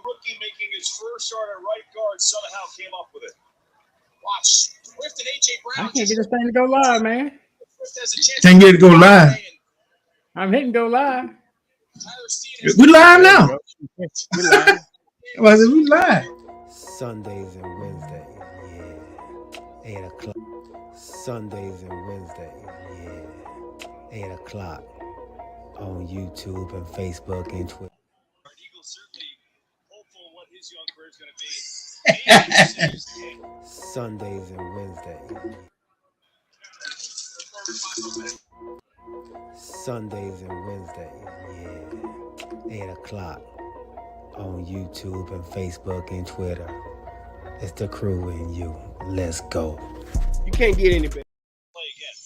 Rookie making his first start at right guard somehow came up with it. Watch Swift and AJ Brown. I can't get this thing to go live, man. Can't get it to go live. I'm hitting go live. We live now. We live. We live. Sundays and Wednesdays, yeah, 8 o'clock. Sundays and Wednesdays, yeah, 8 o'clock on YouTube and Facebook and Twitter. Eagles certainly hopeful what his young career is going to be. Sundays and Wednesdays. Sundays and Wednesdays, yeah, 8 o'clock on YouTube and Facebook and Twitter. It's the crew and you. Let's go. You can't get any better. Play again.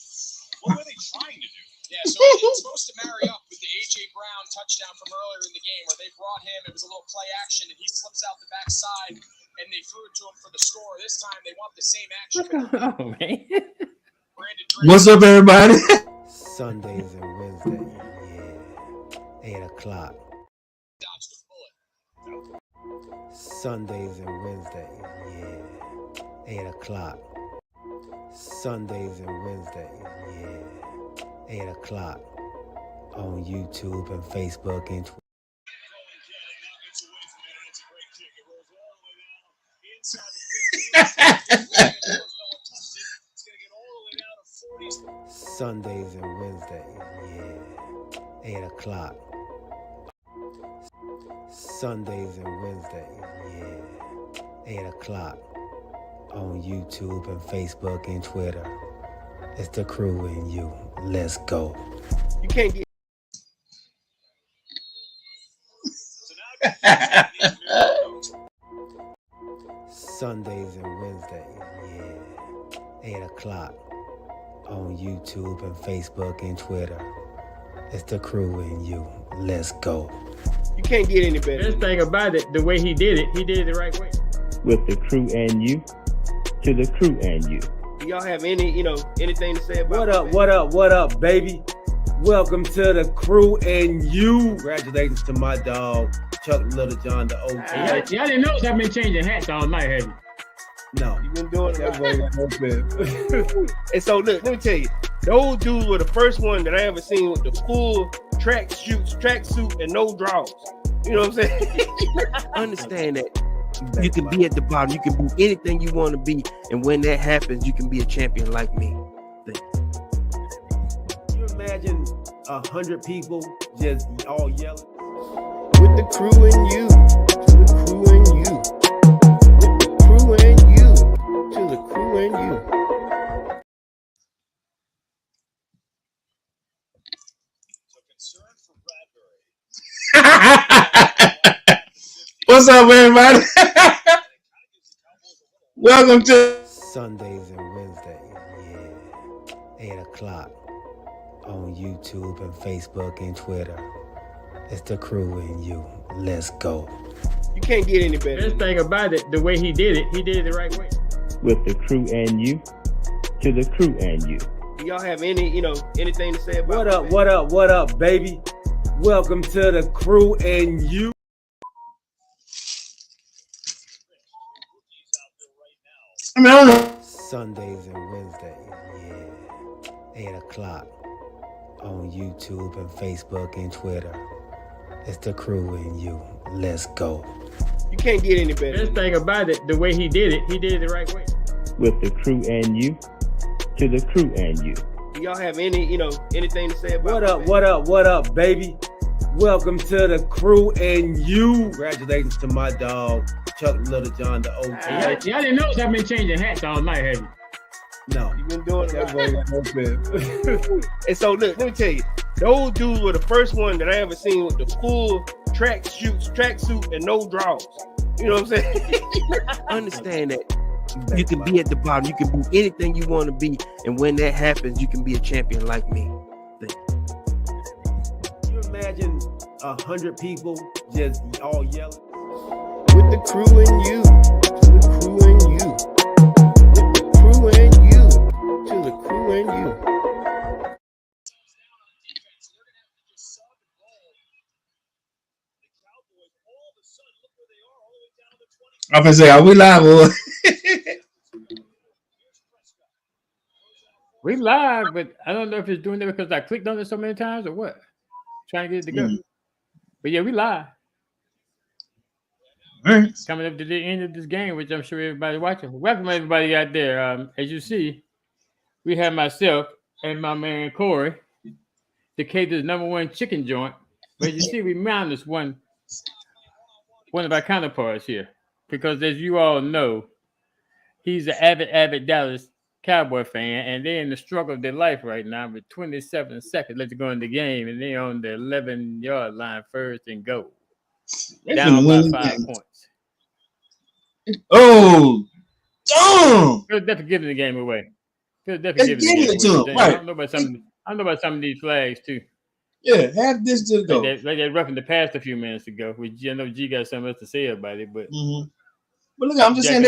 What were they trying to do? Yeah, so it's supposed to marry up with the AJ Brown touchdown from earlier in the game where they brought him. It was a little play action, and he slips out the backside, and they threw it to him for the score. This time they want the same action. Oh, man. What's up, everybody? Sundays and Wednesdays, yeah, 8 o'clock. Dodged a bullet. Sundays and Wednesdays, yeah, 8 o'clock. Sundays and Wednesdays, yeah, 8 o'clock on YouTube and Facebook and Twitter. Sundays and Wednesdays, yeah, 8 o'clock. Sundays and Wednesdays, yeah, 8 o'clock on YouTube and Facebook and Twitter. It's the crew and you. Let's go. You can't get. Sundays and Wednesdays, yeah, 8 o'clock on YouTube and Facebook and Twitter. It's the crew and you. Let's go. You can't get any better. Best thing about it, the way he did it the right way. With the crew and you, to the crew and you. Do y'all have anything to say about What up, baby? Welcome to the crew and you. Congratulations to my dog, Chuck Little John, the OG. Y'all didn't notice I've been changing hats all night, have you? No. You've been doing that way. And so look, let me tell you, those dudes were the first one that I ever seen with the full tracksuit and no drawers. You know what I'm saying? Understand that you can be at the bottom, you can be anything you want to be, and when that happens, you can be a champion like me. You imagine 100 people just all yelling? With the crew and you, to the crew and you. With the crew and you, to the crew and you. So concern for Bradbury. What's up, everybody? Welcome to Sundays and Wednesdays, yeah, 8 o'clock on YouTube and Facebook and Twitter. It's the crew and you. Let's go. You can't get any better. Best thing about it, the way he did it the right way. With the crew and you, to the crew and you. Do y'all have anything to say about What up, baby? Welcome to the crew and you. I don't know. Sundays and Wednesdays, yeah, 8 o'clock on YouTube and Facebook and Twitter. It's the crew and you. Let's go. You can't get any better. Best thing about it, the way he did it the right way. With the crew and you, to the crew and you. Do y'all have anything to say about What up, baby? Welcome to the crew and you. Congratulations to my dog, Chuck Little John, the OG. Y'all didn't notice I've been changing hats all night, have you? No. You've been doing that way. And so look, let me tell you, those dudes were the first one that I ever seen with the full tracksuit and no drawers. You know what I'm saying? Understand that you can be at the bottom, you can be anything you want to be, and when that happens, you can be a champion like me. You imagine 100 people just all yelling? With the crew and you, to the crew and you. With the crew and you, to the crew and you. The Cowboys all of a sudden look where they I'm gonna say, are we live or? We live, but I don't know if it's doing it because I clicked on it so many times or what. Trying to get it to go. But yeah, we live. Right. Coming up to the end of this game, which I'm sure everybody's watching. Welcome everybody out there. As you see, we have myself and my man Corey, Decatur's #1 chicken joint. But as you see, we mounted one of our counterparts here. Because as you all know, he's an avid Dallas Cowboy fan, and they're in the struggle of their life right now with 27 seconds left to go in the game, and they're on the 11-yard line, first and goal. Down by 5 points. Oh, damn! They're definitely giving the game away. They're They're giving it to them, I right? don't know about some of these flags too. Yeah, have this to go. Like they roughing the past a few minutes ago. Which I know G got something else to say about it, but But look, I'm just saying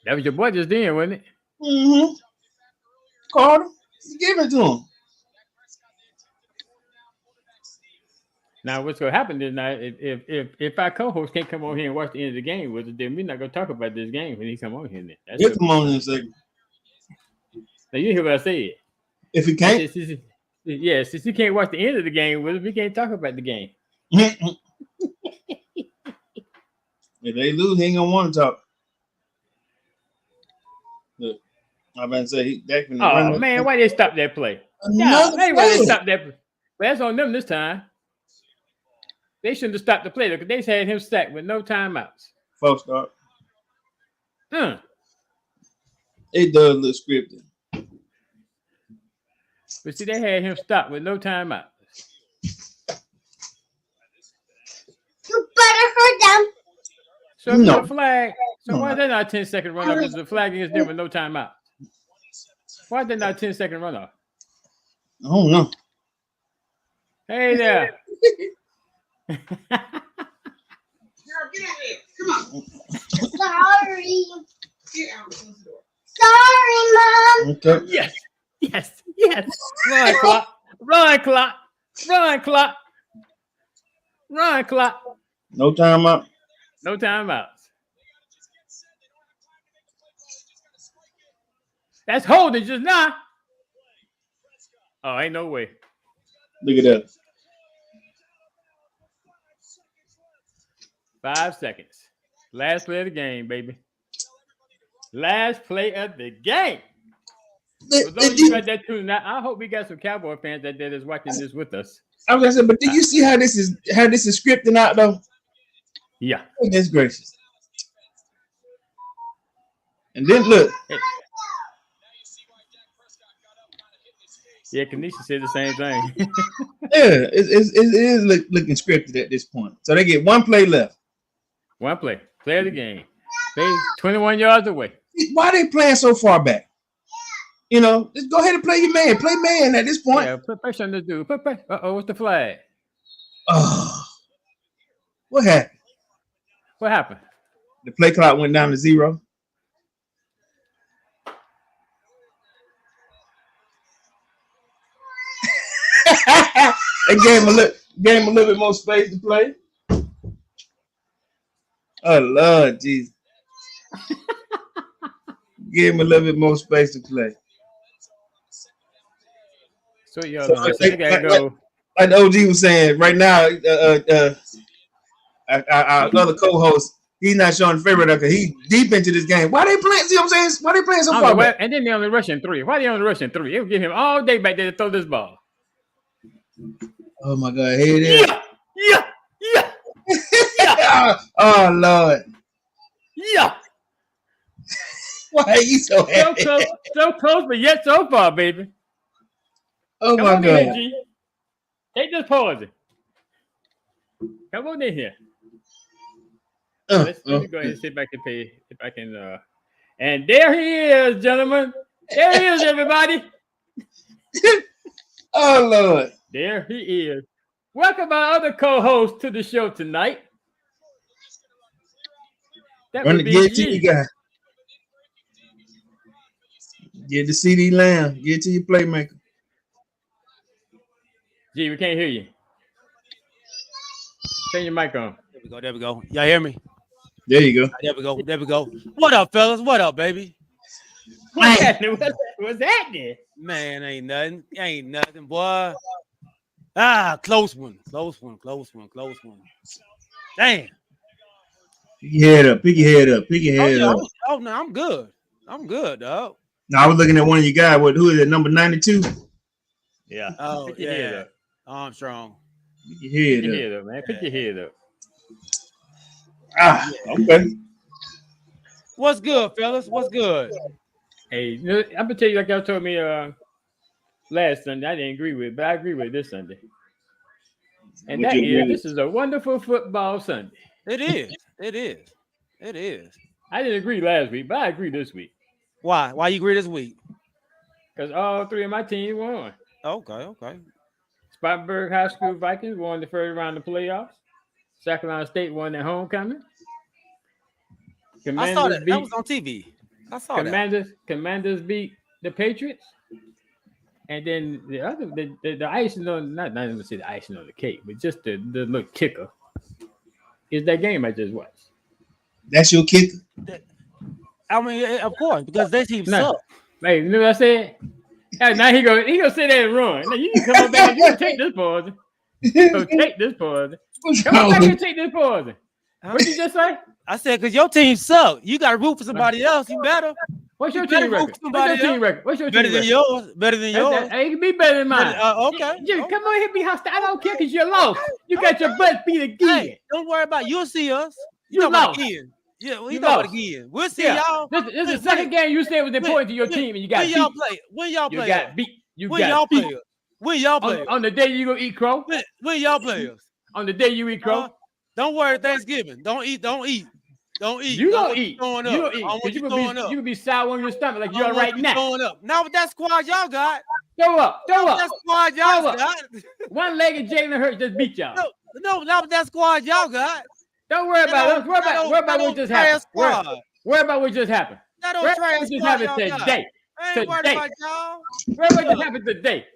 that was your boy just then, wasn't it? Carter, give it to him. Now, what's going to happen is now, if our co-host can't come on here and watch the end of the game with us, then we're not going to talk about this game when he come on here. He'll come on in a second. Now, you hear what I said. If he can't? Since he can't watch the end of the game with us, we can't talk about the game. If they lose, he ain't going to want to talk. Look, I'm about to say, man, why they stop that play? Why they stop that play? Well, that's on them this time. They shouldn't have stopped the play because they had him sacked with no timeouts. False start. It does look scripted. But see, they had him stopped with no timeouts. You better hurt them. So if no flag, why is that not a 10-second runoff? Because the flag against them with no timeout. Why is that not a 10-second runoff? I don't know. Hey there. Girl, get out here. Come on. Sorry. Get out the door. Sorry, Mom. Okay. Yes. Run clock. No timeout. No timeouts. That's holding just now. Oh, ain't no way. Look at that. 5 seconds. Last play of the game, baby. Last play of the game. For those of you got that too, now I hope we got some Cowboy fans that is watching this with us. I was gonna say, but did you see how this is scripted out though? Yeah. Goodness gracious. And then look. Yeah, Kanisha said the same thing. Yeah, it is looking scripted at this point. So they get one play left. One play. Play of the game. They 21 yards away. Why are they playing so far back? You know, just go ahead and play your man. Play man at this point. Yeah, put pressure on this dude. Uh-oh, what's the flag? Oh, what happened? What happened? The play clock went down to 0. They gave him a little bit more space to play. Oh Lord Jesus. Give him a little bit more space to play. So y'all know, they gotta go. Like the OG was saying, right now, our other co-host, he's not showing favor because he's deep into this game. Why they playing? See what I'm saying? Why they playing so far back? And then they only rushing 3. Why they only rushing 3? It would give him all day back there to throw this ball. Oh my God! Here it is. Yeah. Oh Lord. Yeah. Why are you so happy? So close, but yet so far, baby. Oh Come my on God. in here, G. Take this pause. Come on in here. Let me go ahead and see if I can pay. If I can. And there he is, gentlemen. There he is, everybody. Oh Lord. There he is. Welcome our other co-host to the show tonight. That would be G. Guy. Get the CD Lamb. Get to your playmaker. G, we can't hear you. Turn your mic on. There we go. Y'all hear me? There you go. There we go. What up, fellas? What up, baby? What's happening? Man, ain't nothing, boy. Close one. Damn. Pick your head up. Pick your head up. No, I'm good, dog. No, I was looking at one of you guys. Who is it? Number 92? Yeah. Oh, Pick your head up. Armstrong. Pick your head Pick your up. head up, man. Pick your head up. Okay. What's good, fellas? What's good? Hey, I'm gonna tell you like y'all told me last Sunday. I didn't agree with it, but I agree with it this Sunday. And What that you is, agree? this is a wonderful football Sunday. It is. I didn't agree last week, but I agree this week. Why? Why you agree this week? Because all three of my teams won. Okay. Spartanburg High School Vikings won the first round of the playoffs. South Carolina State won their homecoming. I saw that. That was on TV. I saw that. Commanders beat the Patriots. And then the other, the icing on, not even gonna say the icing on the cake, but just the little kicker is that game I just watched. That's your kicker? I mean, of course, because they team suck. Hey, you know what I said? Now he gonna say that and run. Now you can come on back and you can take this poison. So take this poison. Come on back and take this poison. What did you just say? I said, because your team suck. You got to root for somebody else. You better. What's your team record? Better than yours. Better than yours. It can be better than mine. Okay. Come on here, be hostile. I don't care because you're lost. You got your butt beat again. Hey, don't worry about it. You'll see us. You lost. Again. Yeah, we know it again. We'll see y'all. This is the second game you said was important to your team, and you got beat. When y'all play? You got beat. When y'all play? When y'all play? On the day you gonna eat crow? When y'all play? On the day you eat crow? Don't worry, Thanksgiving. Don't eat. You don't eat. You don't eat. You can be sour on your stomach like you are right now. Throwing up. Now with that squad y'all got. Throw up. That squad y'all got. One-legged Jalen Hurts just beat y'all. No, not with that squad y'all got. Don't worry about it. Worry about what just happened. Worry about what just happened. That old trash just happened today. I ain't worried about y'all. Worry about what happened today.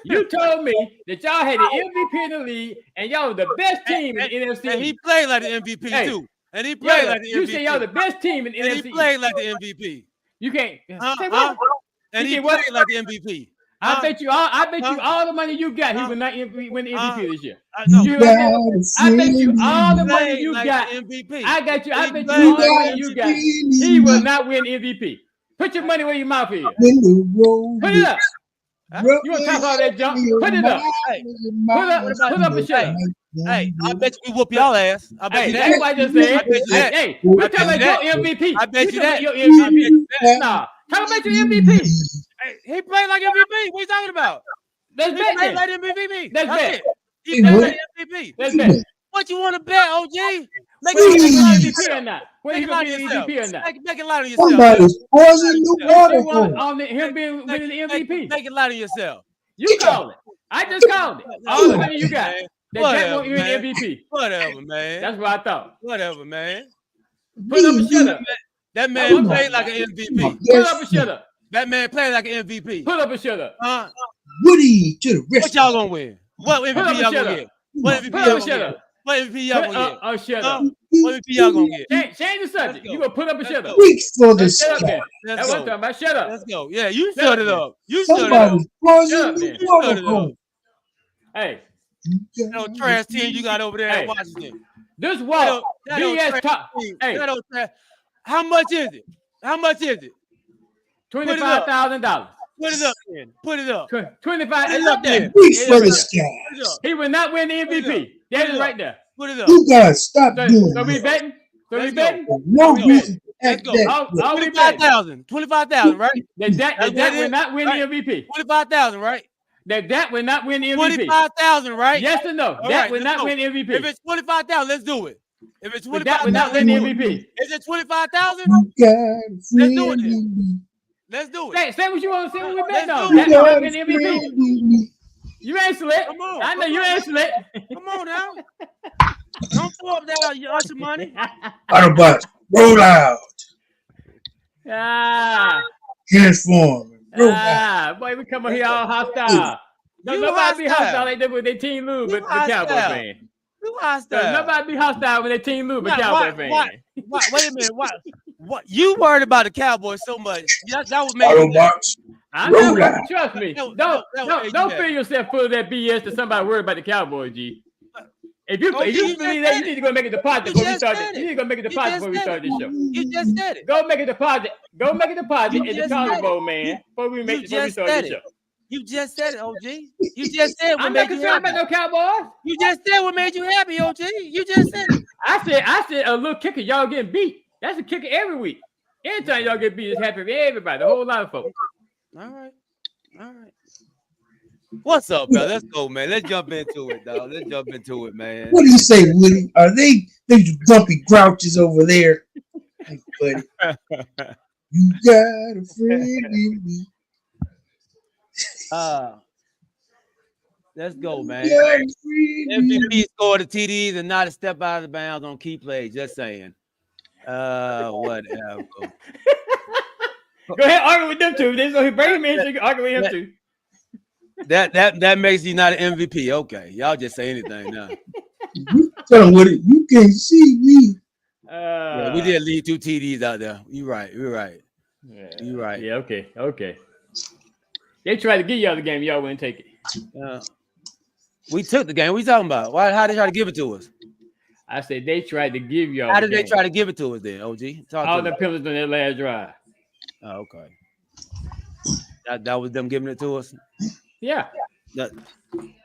You told me that y'all had the MVP in the league and y'all were the best team in the NFC. And he played like the MVP too. And he played like the MVP. You say y'all the best team in the NFC. And he played like the MVP. You can't. And he played like the MVP. I bet you all the money you got, he would not win the MVP this year. I know. I bet you all the money you got. MVP. I bet you all the money you got. He will not win MVP. Put your money where your mouth is. Put it up. You want to talk all that junk? Put it up. Hey, put up a shut up. Hey, I bet you we whoop y'all ass. I bet you that. Everybody just said, hey, we're talking about your MVP. I bet you that. Your MVP. Nah, talk about your MVP. Hey, he played like MVP. What are you talking about? Let's bet. He played like MVP. Let's bet. He played like MVP. Let's bet. What you want to bet, OG? Make it MVP or not? Whether you gonna be MVP or not? Make it light on yourself. Somebody's poisoning the water. On him being winning the MVP. Make it light on yourself. You call it. I just called it. All the money you got. That won't win MVP. Whatever, man. That's what I thought. Whatever, man. Put up a shut up. That man played like an MVP. Put up a shut up. That man played like an MVP. Put up a shut up. Woody to the rest. What y'all gonna win? What MVP y'all gonna get? What MVP y'all gonna get? What MVP y'all gonna get? Oh, shut up. What MVP y'all gonna get? Change the subject. You gonna put up a shut up. Weeks for the shut up then. That's what I'm talking about. Shut up. Let's go. Yeah, you shut it up. You shut it up. Somebody's poisoning the water. Hey. That old trash team you got over there in Washington. This walk. BS top. Hey. How much is it? How much is it? $25,000. Put it up, then. Put it up. 25. It's up there. Weeks for the sky. He will not win the MVP. That is right there. Put it up. You guys stop doing So we betting? Let's go. No reason. Let's go. 25,000. 25,000, right? That will not win the MVP. 25,000, right? That will not win the MVP. 25,000, right? Yes or no? That will not win the MVP. If it's 25,000, let's do it. If it's 25,000, that will not win the MVP. Is it 25,000? Let's do it then. Let's do it. Say what you want to say when we bet on. That will not win the MVP. You ain't slick. Come on. I know you ain't slick. Come on now. Don't throw up that your usher money. Autobots, roll out. Transform. Boy, we come on here all hostile. Don't nobody be hostile like that with their team lose, but the Cowboys fan. Who hostile? Nobody be hostile when their team lose, but Cowboy fan. Wait a minute. What? You worried about the Cowboys so much? That was me. I'm not, trust me. Don't feel yourself full of that BS that somebody worried about the Cowboys, G. If you believe that, you need to go make a deposit before we start this. You need to go make a deposit before we start this show. You just said it. Go make a deposit. Go make a deposit in the College Bowl, man, before we start this show. You just said it, OG. You just said what I'm made not you concerned happy. about no Cowboys. You just said what made you happy, OG. You just said it. I said a little kicker, y'all getting beat. That's a kicker every week. Anytime y'all get beat, it's happy for everybody, a whole lot of folks. All right. What's up, bro? Let's go, man. Let's jump into it, dog. Let's jump into it, man. What do you say, Woody? Are they grumpy grouches over there? Hey, buddy. You got a friend in me. Let's go, man. MVP scored the TDs and not a step out of the bounds on key plays. Just saying. Whatever. Go ahead, argue with them two. They're bring him in so you can argue with him too. That makes you not an MVP. Okay, y'all just say anything now. Tell them, Woody, you can't see me. Yeah, we did leave 2 TDs out there. You're right. Yeah. You're right. Yeah. Okay. They tried to give y'all the game, y'all wouldn't take it. We took the game. What are you talking about? How did they try to give it to us? I said they tried to give y'all. How did they try to give it to us then, OG? All the penalties on their last drive. Oh, okay. That was them giving it to us. Yeah.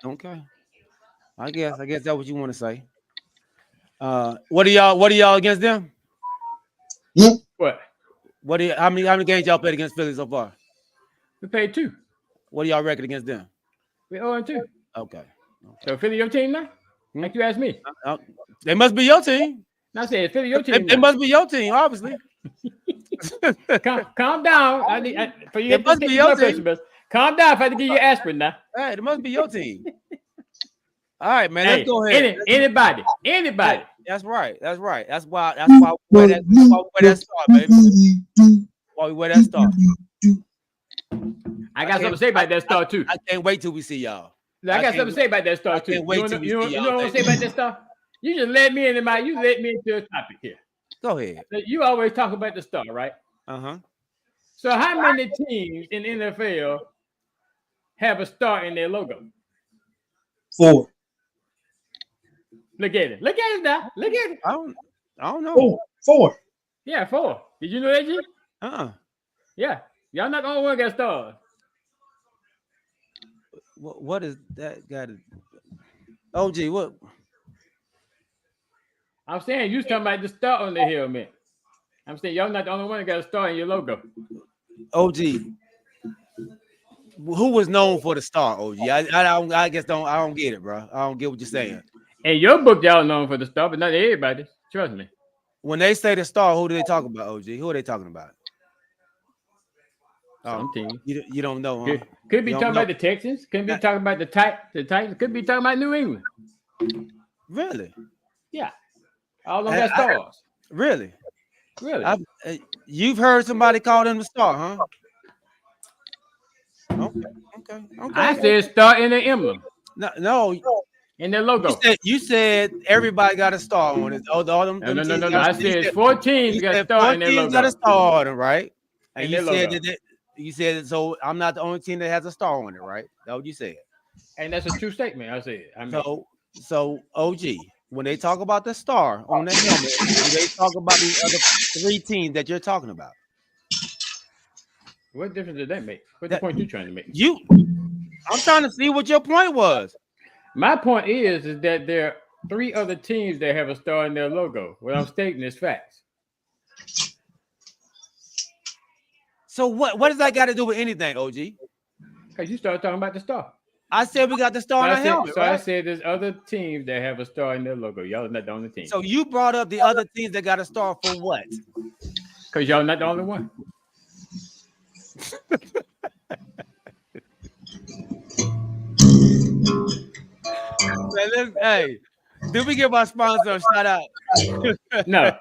Okay. I guess that's what you want to say. What are y'all against them? What? How many games y'all played against Philly so far? We played 2. What do y'all record against them? We 0-2. Okay. So Philly your team now? Like you asked me. They must be your team. I said Philly your team. They must be your team, obviously. Calm down. For you, it must be your team. Calm down if I had to give you aspirin now. All right, it must be your team. All right, man. Let's go ahead. Anybody. That's right. That's why we wear that star, baby. Why we wear that star. I got something to say about that star too. I can't wait till we see y'all. I got something to say about that star too. You know what I'm saying about that star? You just let me into a topic here. Go ahead. So you always talk about the star, right? Uh-huh. So how many teams in NFL have a star in their logo? 4. Look at it now. Look at it. I don't know. 4. Yeah, 4. Did you know that, G? Yeah. Y'all not the only one got stars. What is that got to... OG, what? I'm saying you talking about the star on the helmet. I'm saying y'all not the only one that got a star in your logo. OG, who was known for the star? OG, I guess I don't get it, bro. I don't get what you're saying. In your book, y'all known for the star, but not everybody. Trust me. When they say the star, who do they talk about? OG, who are they talking about? Some team. You don't know, huh? Could be talking about the Texans. Could be talking about the Titans. Could be talking about New England. Really? Yeah. All of them got stars. Really? You've heard somebody call them the star, huh? Okay. I said star in the emblem. No. In their logo. You said everybody got a star on it. All them No. I said 4 teams got a star in their logo. Got a star on it, right? And you said so. I'm not the only team that has a star on it, right? That's what you said. And that's a true statement. I said. So OG, when they talk about the star on the helmet, they talk about the other 3 teams that you're talking about. What difference did that make? What's the point you're trying to make? I'm trying to see what your point was. My point is that there are 3 other teams that have a star in their logo. What I'm stating is facts. So what does that got to do with anything, OG? Because you started talking about the star. I said we got the star on our helmet. So right? I said there's other teams that have a star in their logo. Y'all not the only team. So you brought up the other teams that got a star for what? Because y'all not the only one. Hey, did we give our sponsor a shout out? No.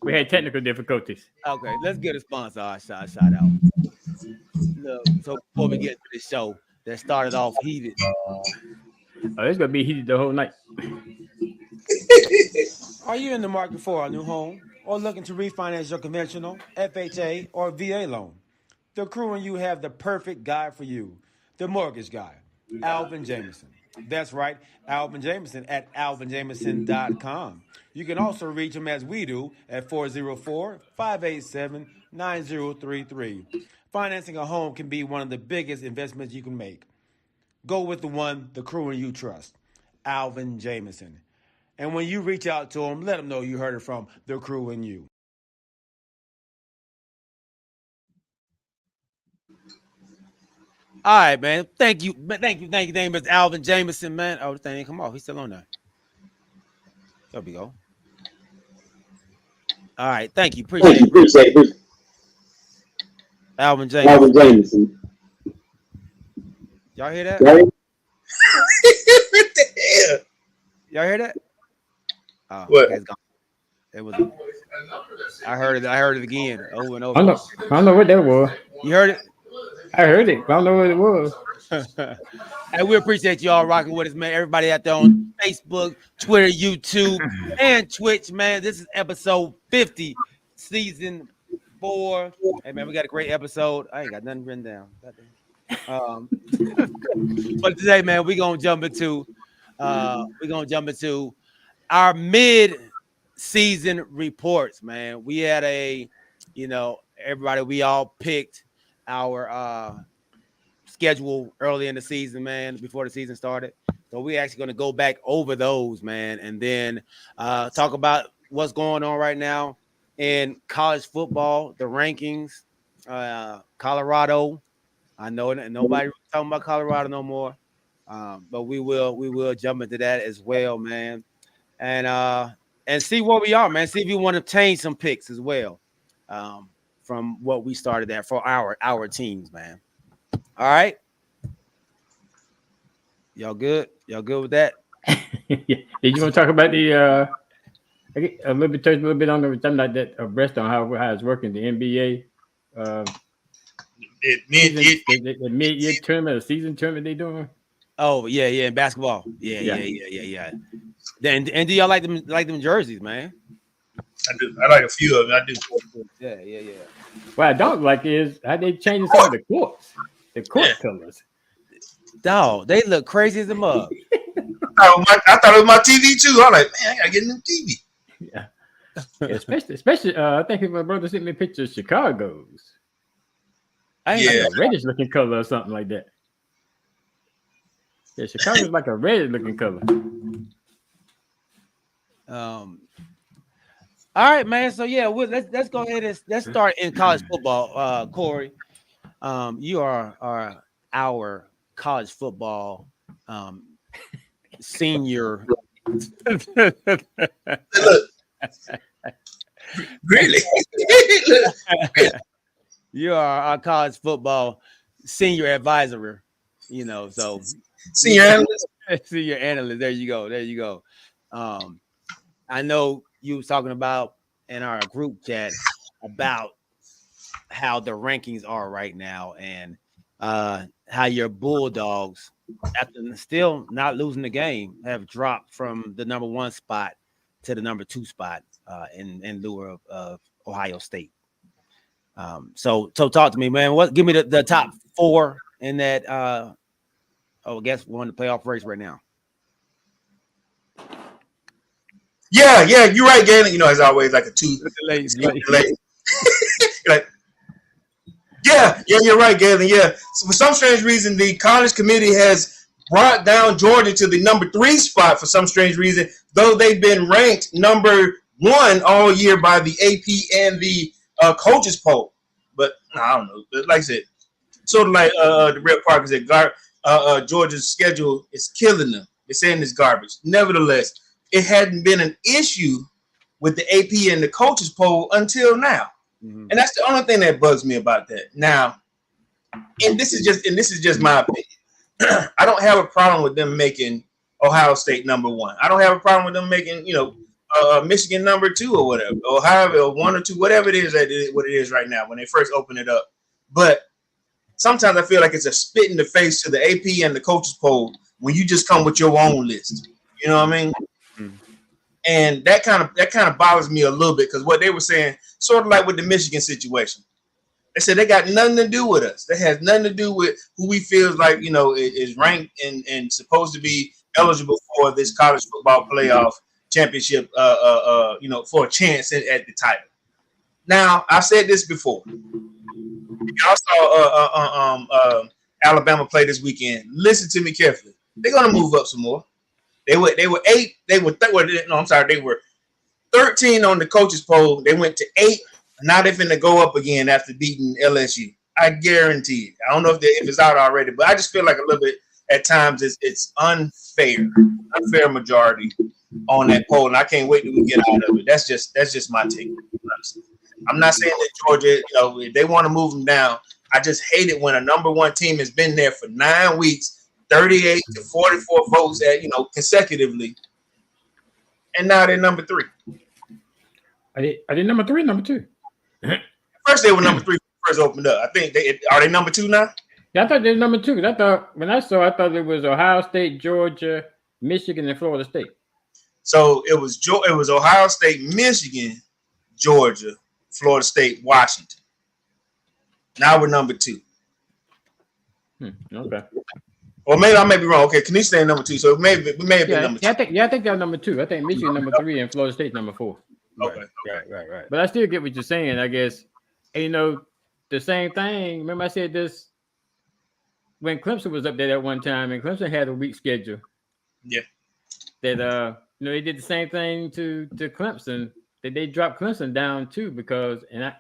We had technical difficulties. Okay, let's get a sponsor a shout out. Look, so before we get to the show that started off heated, Oh, it's gonna be heated the whole night. Are you in the market for a new home or looking to refinance your conventional, FHA, or VA loan? The Crew and you have the perfect guy for you, the mortgage guy, Alvin Jameson. That's right, Alvin Jameson at alvinjameson.com. You can also reach him as we do at 404-587-9033. Financing a home can be one of the biggest investments you can make. Go with the one the Crew and you trust, Alvin Jameson. And when you reach out to him, let him know you heard it from the Crew and you. All right, man. Thank you, Mr. Alvin Jameson, man. Oh, the thing ain't come off. He's still on there. There we go. All right, thank you. Appreciate it. Alvin Jameson. Y'all hear that? What the hell? Y'all hear that? Oh, What? okay, it's gone. It was. I heard it. I heard it again over and over. I don't know what that was. You heard it? I heard it, but I don't know what it was. And we appreciate y'all rocking with us, man. Everybody out there on Facebook, Twitter, YouTube, and Twitch, man. This is episode 50, season 4. Hey, man, we got a great episode. I ain't got nothing written down. But today, man, we're gonna jump into our mid-season reports, man. We had everybody, we all picked our schedule early in the season, man, before the season started. So we're actually going to go back over those, man, and then talk about what's going on right now in college football, the rankings, Colorado. I know nobody talking about Colorado no more, but we will jump into that as well, man, and see where we are, man. See if you want to change some picks as well. From what we started at for our teams, man. All right. Y'all good? Y'all good with that? Yeah. Did you want to talk about the a little bit on the something like that rest on how it's working, the NBA the mid-year tournament or season tournament they doing? Oh, yeah, in basketball. Yeah. And do y'all like them jerseys, man? I do. I like a few of them. I do. Yeah. What I don't like is how they changing some of the courts. The court colors. Dog, they look crazy as a mug. I thought it was my TV too. I'm like, man, I gotta get a new TV. Yeah, especially. I think my brother sent me a picture of Chicago's. Like a reddish looking color or something like that. Yeah, Chicago's like a red looking color. All right, man. So yeah, let's go ahead and let's start in college football. Corey, you are our college football senior. Really? You are our college football senior advisor. So senior analyst. Senior analyst. There you go. I know you was talking about in our group chat about how the rankings are right now and how your Bulldogs, after still not losing the game, have dropped from the number 1 spot to the number 2 spot in lieu of Ohio State. So talk to me, man. Give me the top 4 in that. I guess we're in the playoff race right now. Yeah, you're right, Galen. As always, like a 2. Late. Like, yeah, you're right, Galen. Yeah, so for some strange reason, the college committee has brought down Georgia to the number 3 spot for some strange reason, though they've been ranked number 1 all year by the AP and the coaches poll. But I don't know. But like I said, sort of like the Red Parker said, Georgia's schedule is killing them. They're saying it's garbage. Nevertheless, it hadn't been an issue with the AP and the coaches poll until now. Mm-hmm. And that's the only thing that bugs me about that. Now, and this is just my opinion. I don't have a problem with them making Ohio State number 1. I don't have a problem with them making, Michigan number 2 or whatever, Ohio or 1 or 2, whatever it is what it is right now when they first open it up. But sometimes I feel like it's a spit in the face to the AP and the coaches poll when you just come with your own list. You know what I mean? Mm. And that kind of bothers me a little bit because what they were saying, sort of like with the Michigan situation, they said they got nothing to do with us. That has nothing to do with who we feel like, you know, is ranked and supposed to be eligible for this college football playoff championship, you know, for a chance at the title. Now, I've said this before. Y'all saw Alabama play this weekend. Listen to me carefully. They're gonna move up some more. They were 8. They were 13 on the coaches poll. They went to 8. Now they're finna go up again after beating LSU. I guarantee it. I don't know if it's out already, but I just feel like a little bit at times it's unfair majority on that poll, and I can't wait till we get out of it. That's just my take. I'm not saying that Georgia, you know, if they want to move them down. I just hate it when a number one team has been there for 9 weeks, 38 to 44 votes consecutively, and now they're number 3. Are they number 3 or number 2? First they were number 3 when they first opened up. I think are they number 2 now? Yeah, I thought they were number 2. I thought it was Ohio State, Georgia, Michigan, and Florida State. So it was Ohio State, Michigan, Georgia, Florida State, Washington. Now we're number 2. Okay. Or maybe I may be wrong. Okay, Kanice staying number 2, so we may have been number 2. I think they're number 2. I think Michigan number 3 and Florida State number 4. Okay. Right. But I still get what you're saying. I guess, and, you know, the same thing. Remember, I said this when Clemson was up there at one time, and Clemson had a weak schedule. Yeah. That you know, they did the same thing to Clemson. That they dropped Clemson down too because, and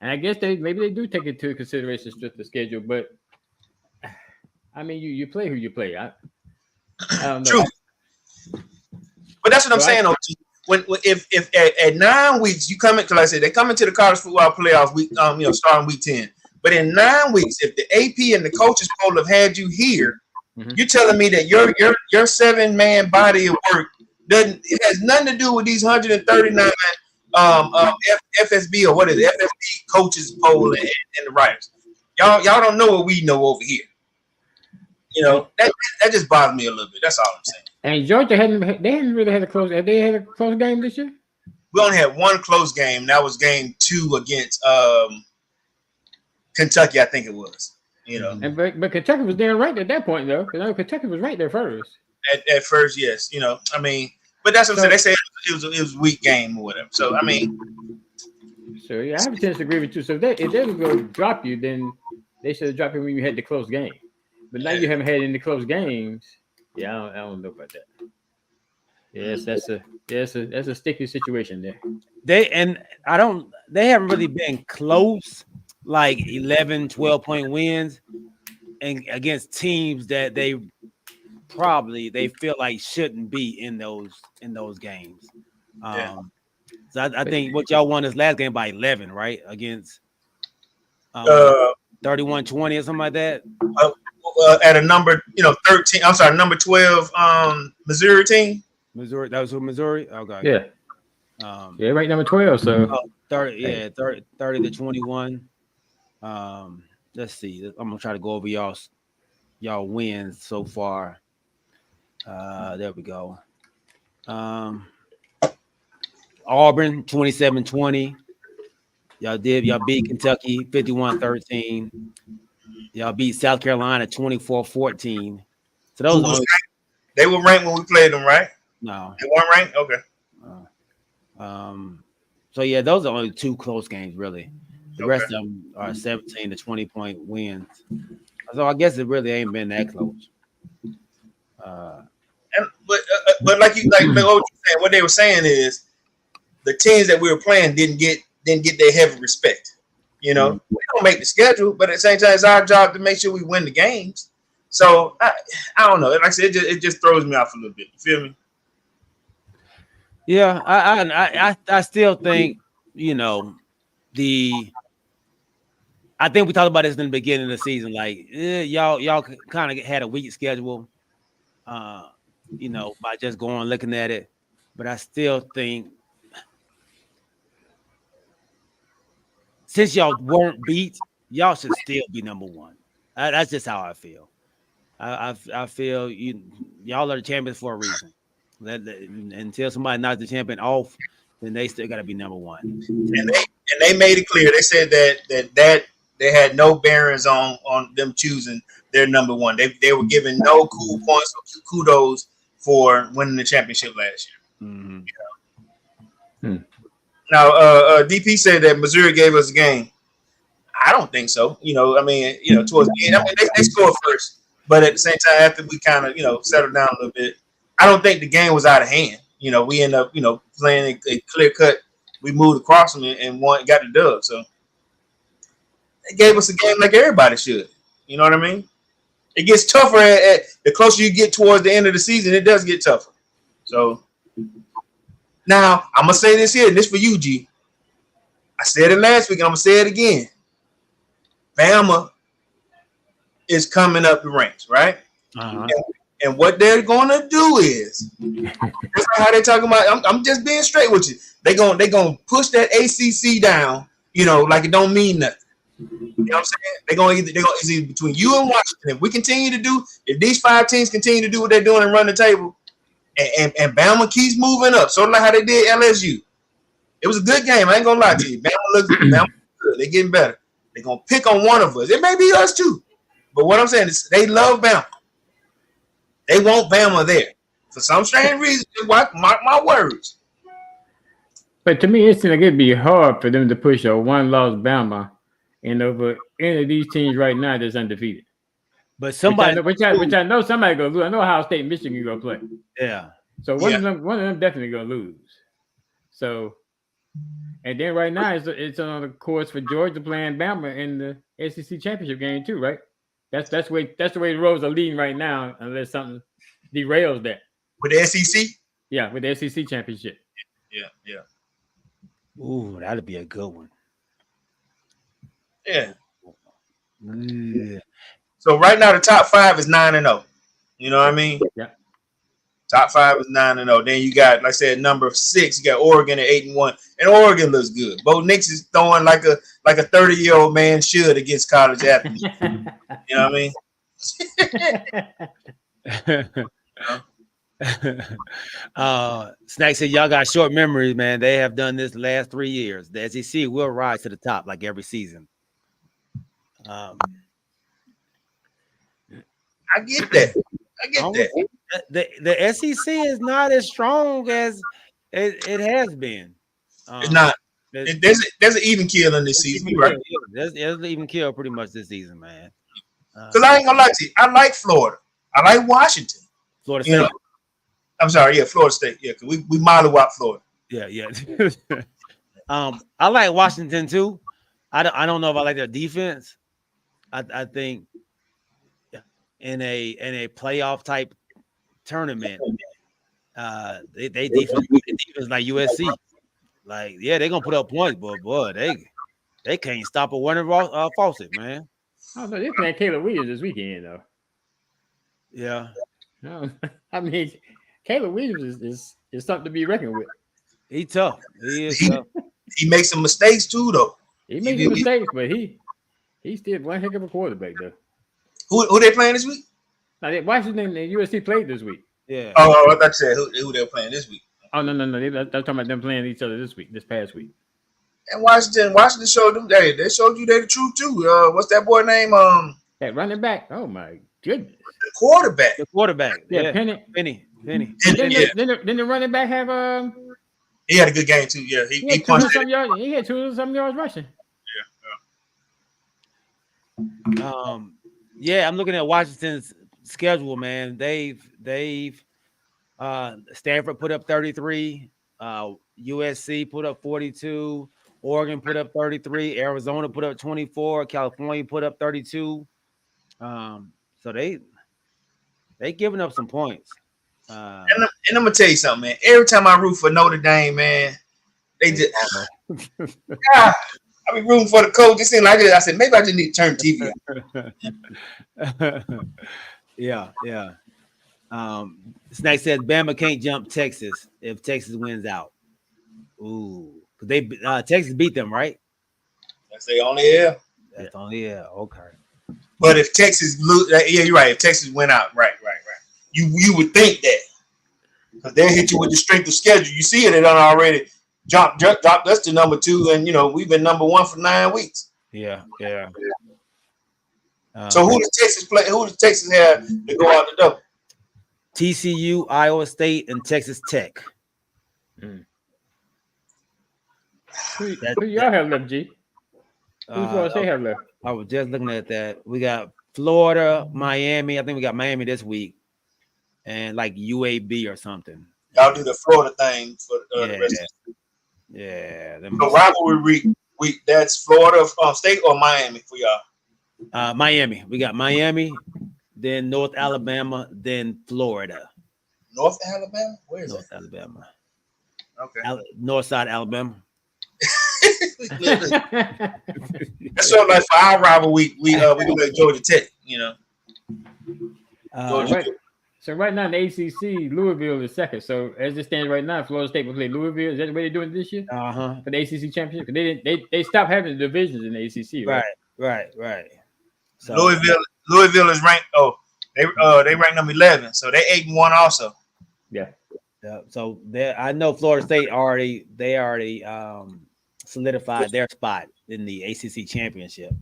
I guess maybe they do take it into consideration strength of schedule, but I mean, you play who you play. I don't know. True. But that's what I'm saying. If at 9 weeks you come in, because like I said, they come into the college football playoff week, starting week 10. But in 9 weeks, if the AP and the coaches poll have had you here, you're telling me that your 7-man body of work it has nothing to do with these 139 FSB or what is it, FSB coaches poll and the writers. Y'all don't know what we know over here. You know, that just bothers me a little bit. That's all I'm saying. And Georgia hadn't really had a close. Have they had a close game this year? We only had one close game. That was game 2 against Kentucky, I think it was. You know, but Kentucky was there right at that point though. Because Kentucky was right there first. At first, yes. You know, I mean, but that's what I'm saying. They say it was a weak game or whatever. So I mean, so yeah, I have a chance to agree with you. So if they were going to drop you, then they should have dropped you when you had the close game. But now you haven't had any close games. Yeah, I don't know about that. Yes, that's a sticky situation there. They haven't really been close, like 11, 12-point wins, and against teams that they feel like shouldn't be in those games. So I think what y'all won this last game by 11, right? Against 31-20 or something like that. At a number, 13. I'm sorry, number 12, Missouri team. Missouri. That was who, Missouri. Okay. Yeah. Yeah, right, number 12. So 30. Yeah, 30 to 21. Let's see. I'm gonna try to go over y'all wins so far. There we go. Auburn 27-20. Y'all beat Kentucky 51-13. Y'all beat South Carolina 24-14. So those they were ranked when we played them, right? No. They weren't ranked? Okay. So yeah, those are only 2 close games, really. The rest of them are 17 to 20-point wins. So I guess it really ain't been that close. But like what they were saying is the teams that we were playing didn't get their heavy respect. You know, we don't make the schedule, but at the same time, it's our job to make sure we win the games. So I don't know. Like I said, it just throws me off a little bit. You feel me? Yeah, I still think, I think we talked about this in the beginning of the season. Like, y'all kind of had a weak schedule, by just looking at it. But I still think, since y'all weren't beat, y'all should still be number 1. That's just how I feel. I feel y'all are the champions for a reason. Until somebody knocks the champion off, then they still got to be number one. And they made it clear. They said that they had no bearings on them choosing their number one. They were given no cool points or kudos for winning the championship last year. Mm-hmm. Now, DP said that Missouri gave us a game. I don't think so. I mean, towards the end, I mean, they scored first, but at the same time, after we kind of, settled down a little bit, I don't think the game was out of hand. We end up, playing a clear cut. We moved across them and got the dub. So they gave us a game like everybody should. You know what I mean? It gets tougher at the closer you get towards the end of the season. It does get tougher. So now I'm gonna say this here, and this for you, G. I said it last week, and I'm gonna say it again. Bama is coming up the ranks, right? Uh-huh. And what they're gonna do is, that's how they're talking about. I'm just being straight with you. They gonna push that ACC down, like it don't mean nothing. You know what I'm saying? They're gonna it's either between you and Washington. If these 5 teams continue to do what they're doing and run the table, and Bama keeps moving up, sort of like how they did LSU. It was a good game. I ain't gonna lie to you. Bama looks good. They're getting better. They're gonna pick on one of us. It may be us too. But what I'm saying is they love Bama. They want Bama there. For some strange reason, mark my words. But to me, it seems like it'd be hard for them to push a one-loss Bama and over any of these teams right now that's undefeated. But somebody, which I know somebody gonna lose. I know Ohio State and Michigan gonna play. Yeah. So one of them definitely gonna lose. So, and then right now it's on the course for Georgia playing Bama in the SEC championship game too, right? That's the way the Roads are leading right now, unless something derails that. With the SEC? Yeah, with the SEC championship. Yeah. Ooh, that'd be a good one. Yeah. So right now the top 5 is 9-0. You know what I mean? Yeah. Top 5 is 9-0. Then you got, like I said, number 6. You got Oregon at 8-1, and Oregon looks good. Bo Nix is throwing like a 30-year-old man should against college athletes. You know what I mean? Snack said, y'all got short memories, man. They have done this the last 3 years. The SEC will rise to the top like every season. I get that. The SEC is not as strong as it has been. It's not. There's an even kill in this season, right? There's an even kill pretty much this season, man. Because I ain't gonna lie to you, I like Florida. I like Washington. Florida State. I'm sorry, Florida State. Yeah, because we mollywop Florida. Yeah. I like Washington too. I don't know if I like their defense. I think in a playoff type tournament, they defense like USC. Like, yeah, they're gonna put up points, but boy, they can't stop a winning faucet, man. I don't know. They're playing Caleb Williams this weekend, though. Yeah. No, I mean, Caleb Williams is something to be reckoned with. He's tough. He is tough. He makes some mistakes too, though. He makes some mistakes, but he's still one heck of a quarterback, though. Who they playing this week? Now, Washington and USC played this week. Yeah. Oh, I thought you said who they're playing this week. Oh, no. They're talking about them playing each other this past week. And Washington showed them. They showed you they're the truth too. What's that boy name? That running back. Oh my goodness. The quarterback. Yeah, Penny. Didn't the running back have He had a good game too. Yeah, he punched it. He had 200-some yards rushing. Yeah, I'm looking at Washington's schedule, man. They've Stanford put up 33, USC put up 42, Oregon put up 33, Arizona put up 24, California put up 32. So they giving up some points. And I'm gonna tell you something, man. Every time I root for Notre Dame, man, they just I be rooting for the coach. It seemed like I said maybe I just need to turn TV on. Yeah. Snack said Bama can't jump Texas if Texas wins out. Ooh, because Texas beat them, right? That's the only That's only okay. But if Texas lose, yeah, you're right. If Texas went out, right. You would think that because they'll hit you with the strength of schedule. You see it, they done already dropped us to number 2, and we've been number 1 for 9 weeks. Yeah. So who does Texas play? Who does Texas have to go out the double? TCU, Iowa State, and Texas Tech. Who y'all have left, G? Who Florida State have left? I was just looking at that. We got Florida, Miami. I think we got Miami this week, and like UAB or something. Y'all do the Florida thing for the rest of the Yeah. So rivalry week, that's Florida State or Miami for y'all? Miami. We got Miami, then North Alabama, then Florida. North Alabama? Where is North that? Alabama. Okay. North side Alabama. That's sort of like for our rival week. We go like Georgia Tech. So right now in the ACC, Louisville is second. So as it stands right now, Florida State will play Louisville. Is that the way they're doing it this year? For the ACC championship? Because they stopped having the divisions in the ACC, right? Right. So Louisville is ranked. Oh, they ranked number 11. So they 8-1 also. Yeah. So I know Florida State already solidified their spot in the ACC championship.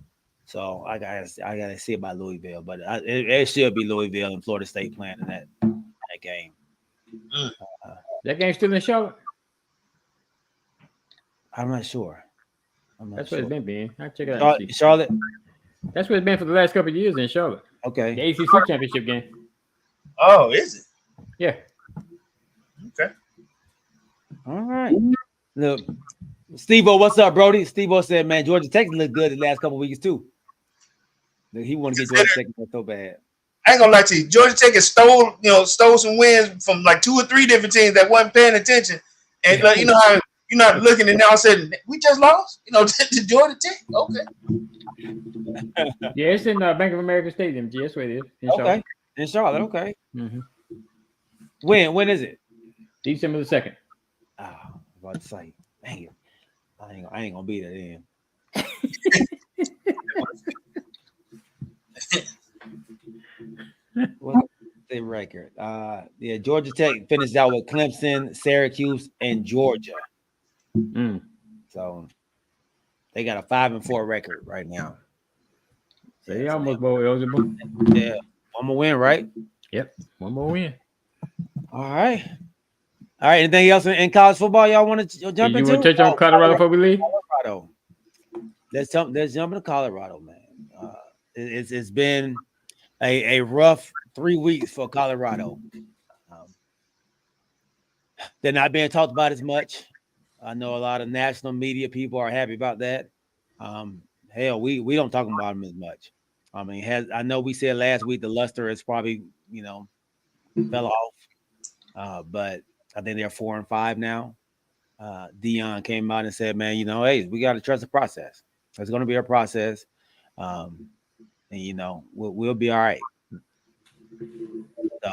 So I gotta see about Louisville, but it should be Louisville and Florida State playing in that game. That game's still in Charlotte? I'm not sure. That's what it's been. I'll check it out. Charlotte. That's what it's been for the last couple of years in Charlotte. Okay. The ACC championship game. Oh, is it? Yeah. Okay. All right. Look, Steve-O, what's up, Brody? Steve-O said, man, Georgia Tech looked good the last couple of weeks too. Look, he want to get Georgia Tech so bad. I ain't gonna lie to you. Georgia Tech has stole some wins from like 2 or 3 different teams that wasn't paying attention. And like, how you're not looking, and now all of a sudden we just lost. To Georgia Tech. Okay. Yeah, it's in Bank of America Stadium. G, that's where it is. In Charlotte. Okay. Mm-hmm. When is it? December the 2nd. Oh, I was about to say, dang it. I ain't gonna be there then. What's the record? Georgia Tech finished out with Clemson, Syracuse, and Georgia. So they got a 5-4 record right now. So they almost bowl eligible. Yeah, one more win, right? Yep, one more win. All right. Anything else in college football y'all want to jump into? You want to touch on Colorado before we leave? Colorado. Let's jump into Colorado, man. It's been a rough 3 weeks for Colorado. They're not being talked about as much. I know a lot of national media people are happy about that. Hell, we don't talk about them as much. I mean, I know we said last week the luster is probably fell off, but I think they're 4-5 now. Dion came out and said, "Man, hey, we got to trust the process. It's going to be a process, and we'll be all right." So,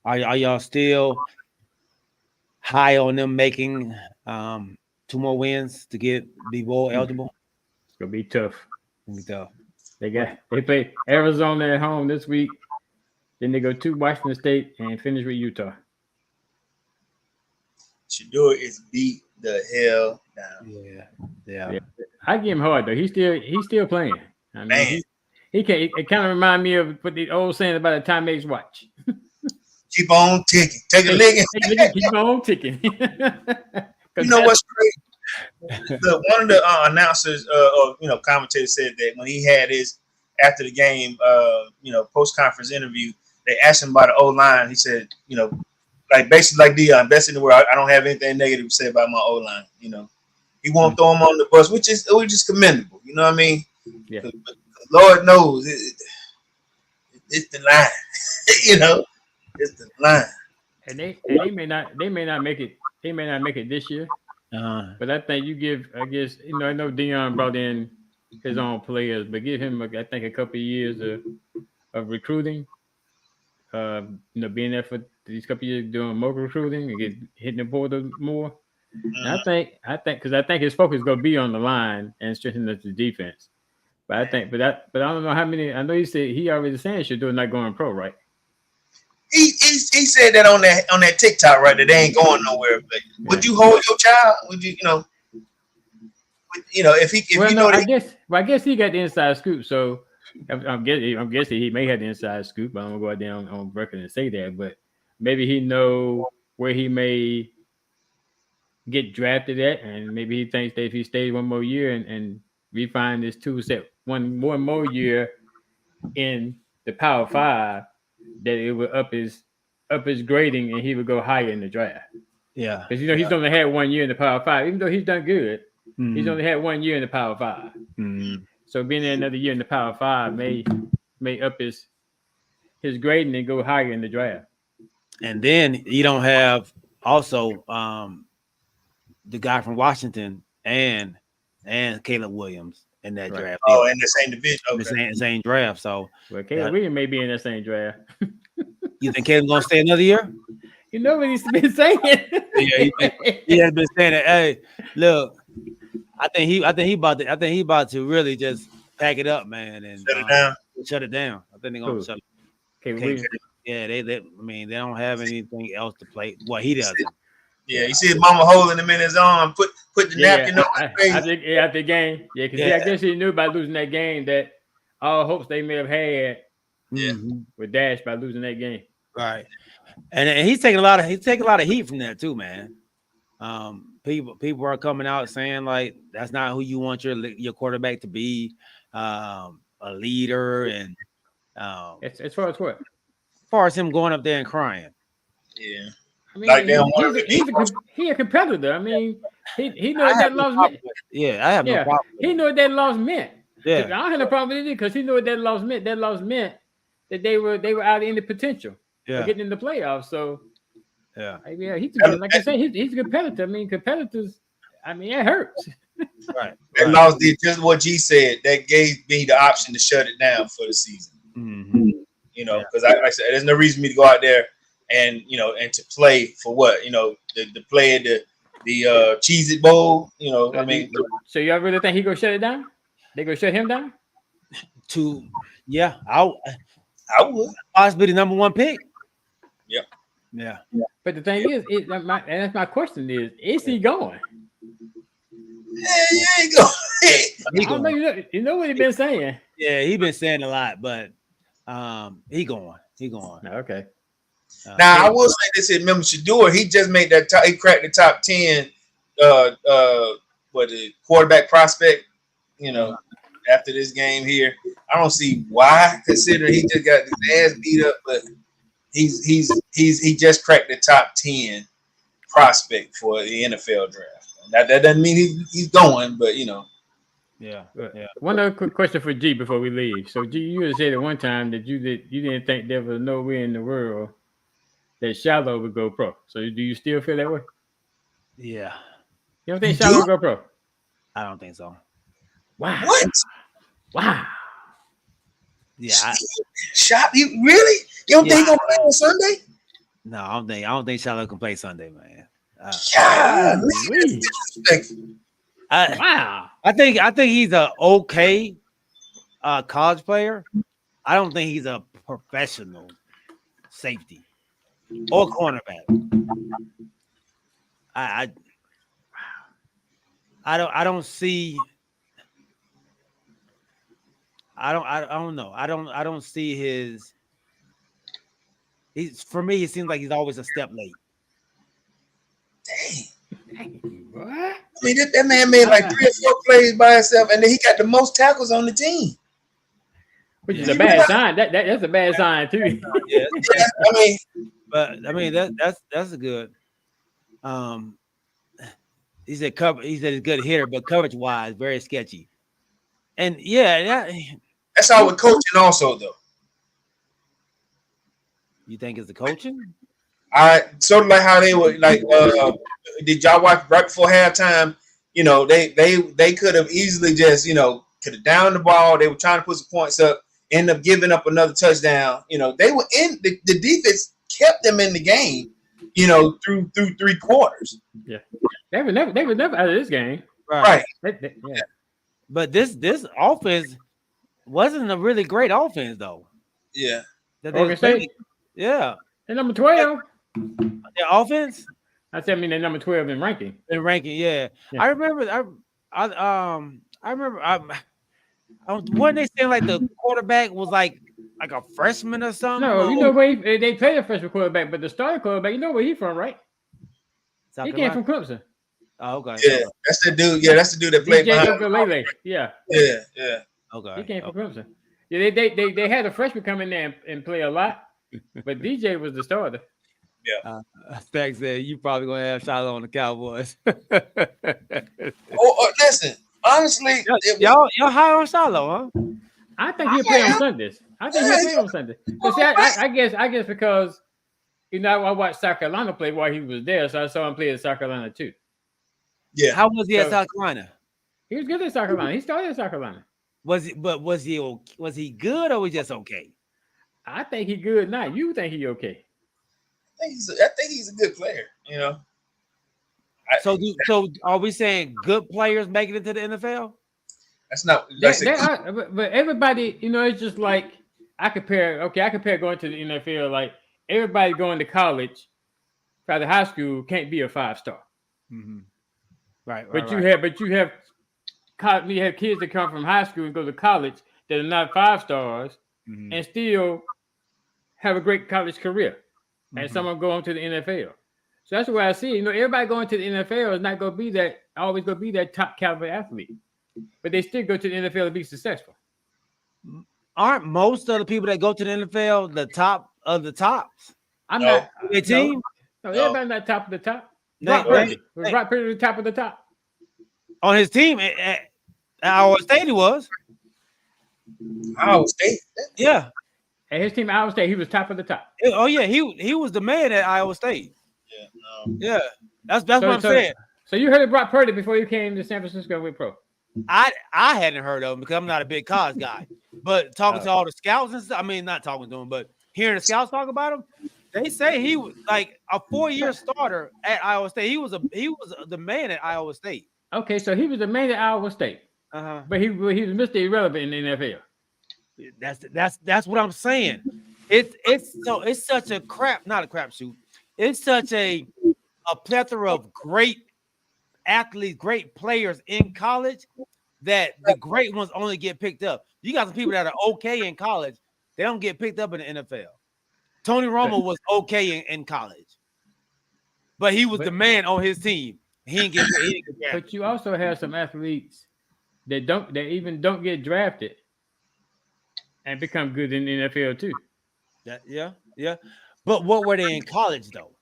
are y'all still high on them making 2 more wins to be bowl eligible? It's gonna be tough. They play Arizona at home this week. Then they go to Washington State and finish with Utah. Shador is beat the hell down. Yeah. I give him hard though. He's still playing. I mean, he can't. It kind of remind me of what the old saying about a Timex watch. Keep on ticking. Take a licking. Keep on ticking. You know what's crazy? One of the announcers or commentators said that when he had his after the game post conference interview, they asked him about the O-line. He said, like basically like Dion, best in the world. I don't have anything negative to say about my O-line. He won't throw him on the bus, which is commendable. You know what I mean? Yeah. But Lord knows it's the line. It's the line. And they may not make it. They may not make it this year. But I think I know Dion brought in his own players, but give him, I think, a couple of years of recruiting. Being there for these couple of years doing more recruiting and hitting the portal more. And I think because his focus is going to be on the line and strengthening the defense. But I think, but I don't know how many. I know you said he already saying should do not going pro, right? He said that on that TikTok, right? That they ain't going nowhere. But would you hold your child? Would you, if Well, you no, know I guess he got the inside scoop. So I'm guessing he may have the inside scoop. But I'm gonna go out there on record and say that. But maybe he know where he may get drafted at, and maybe he thinks that if he stays one more year and refine this tool set one more year in the Power Five, that it would up his grading and he would go higher in the draft. Yeah, Because he's only had 1 year in the Power Five, even though he's done good. Mm-hmm. He's only had 1 year in the Power 5. Mm-hmm. So being there another year in the Power 5 may up his grading and go higher in the draft. And then you don't have also the guy from Washington and Caleb Williams in that draft. Oh, in the same division. Okay. The same draft. So Caleb Williams may be in that same draft. You think Caleb's gonna stay another year? You know what he's been saying. He has been saying that. Hey, look, I think he about to really just pack it up, man, and shut it down. I think they're gonna shut it. Yeah, they they don't have anything else to play. Well, he doesn't. Yeah, you see his mama holding him in his arm, put the napkin on his face. I think after the game, because I guess he knew by losing that game that all hopes they may have had were dashed by losing that game. Right, and he's taking a lot of heat from that too, man. People are coming out saying like that's not who you want your quarterback to be, a leader, and as far as what? As far as him going up there and crying. Yeah. I mean, he's a competitor. I mean, he knew what that loss meant. Yeah, I have no problem. He knew what that loss meant. Yeah, I don't have no problem with it because he knew what that loss meant. That loss meant that they were out of any potential for getting in the playoffs. So he's like I said, he's a competitor. I mean, competitors. I mean, it hurts. Right. That loss did just what G said. That gave me the option to shut it down for the season. Mm-hmm. Because like I said, there's no reason for me to go out there and and to play for what the play at the Cheez-It Bowl. I mean. So y'all really think he gonna shut it down? They gonna shut him down? I would. Possibly the number one pick. Yep. Yeah. But the thing is, and that's my question is he going? Yeah, you ain't going. You know what he been saying? Yeah, he been saying a lot, but he going. Okay. Now I will say this: remember Shador, he just made that. He cracked the top 10. The quarterback prospect. After this game here, I don't see why. Considering he just got his ass beat up, but he just cracked the top 10 prospect for the NFL draft. That doesn't mean he's going, but Yeah. One other quick question for G before we leave. So G, you had said at one time that you didn't think there was no way in the world that Shallow would go pro. So do you still feel that way? Yeah. You don't think Shallow would go pro? I don't think so. Wow. What? Wow. Yeah. You really? You don't think he's gonna play on Sunday? No, I don't think Shallow can play Sunday, man. Wow. I think he's a okay college player. I don't think he's a professional safety or cornerback. I don't see. I don't know. I don't see his. For me, it seems like he's always a step late. Dang. What? I mean, that man made like 3 or 4 plays by himself, and then he got the most tackles on the team. Which is a bad sign. That's a bad sign too. Yeah. I mean, that's a good. He said he's a good hitter, but coverage wise, very sketchy. And that's all with coaching, also though. You think it's the coaching? I sort of like how they were like. Did y'all watch right before halftime? They could have easily just could have downed the ball. They were trying to put some points up, end up giving up another touchdown. They were in the defense kept them in the game. Through 3 quarters. Yeah, they were never out of this game. Right. Yeah. But this offense wasn't a really great offense though. Yeah. That they Oregon was playing. State. Yeah, They're number 12. their offense I said, I mean, they're number 12 in ranking. and ranking. Yeah. Yeah. I remember. I remember. Wasn't they saying like the quarterback was like a freshman or something? No, or- you know where they play a freshman quarterback, but the starting quarterback, you know where he's from, right? South He came Carolina? from Clemson. Oh, okay. Yeah, that's the dude. Yeah, that's the dude that played DJ behind. Ukulele. Yeah, Yeah. Okay. he came from Clemson. Yeah, they had a freshman come in there and play a lot, but DJ was the starter. Stack said you probably gonna have Shiloh on the Cowboys. Listen, honestly, y'all high on Shiloh, huh? I think he'll play on Sundays. But see, I guess because I watched South Carolina play while he was there, so I saw him play at South Carolina too. Yeah. How was he at So- South Carolina? He was good at South Carolina. He started at South Carolina. Was he good or was he just okay? I think he good now. You think he okay? I think he's a good player. So are we saying good players make it into the NFL? That's not. But everybody, it's just like I compare going to the NFL. Like everybody going to college, out of high school, can't be a 5-star. Mm-hmm. Right. But you have kids that come from high school and go to college that are not 5 stars and still have a great college career, and someone go on to the NFL. So that's the way I see it. Everybody going to the NFL is not going to be that top caliber athlete, but they still go to the NFL to be successful. Aren't most of the people that go to the NFL the top of the tops? I'm not. Their team? No, everybody's not top of the top. Brock Purdy was the top of the top. On his team at Iowa State, he was. Iowa State. Yeah. At his team, Iowa State, he was top of the top. Oh yeah, he was the man at Iowa State. Yeah, that's what I'm saying. So you heard of Brock Purdy before you came to San Francisco with pro? I hadn't heard of him because I'm not a big college guy. But talking to all the scouts and stuff, I mean, not talking to him, but hearing the scouts talk about him, they say he was like a 4-year starter at Iowa State. He was the man at Iowa State. Okay, so he was the man at Iowa State, but he was Mr. Irrelevant in the NFL. That's what I'm saying. It's such a not a crapshoot. It's such a plethora of great athletes, great players in college that the great ones only get picked up. You got some people that are okay in college, they don't get picked up in the NFL. Tony Romo was okay in college, but he was the man on his team. He didn't get drafted. But you also have some athletes that even don't get drafted and become good in the NFL too. Yeah. But what were they in college though?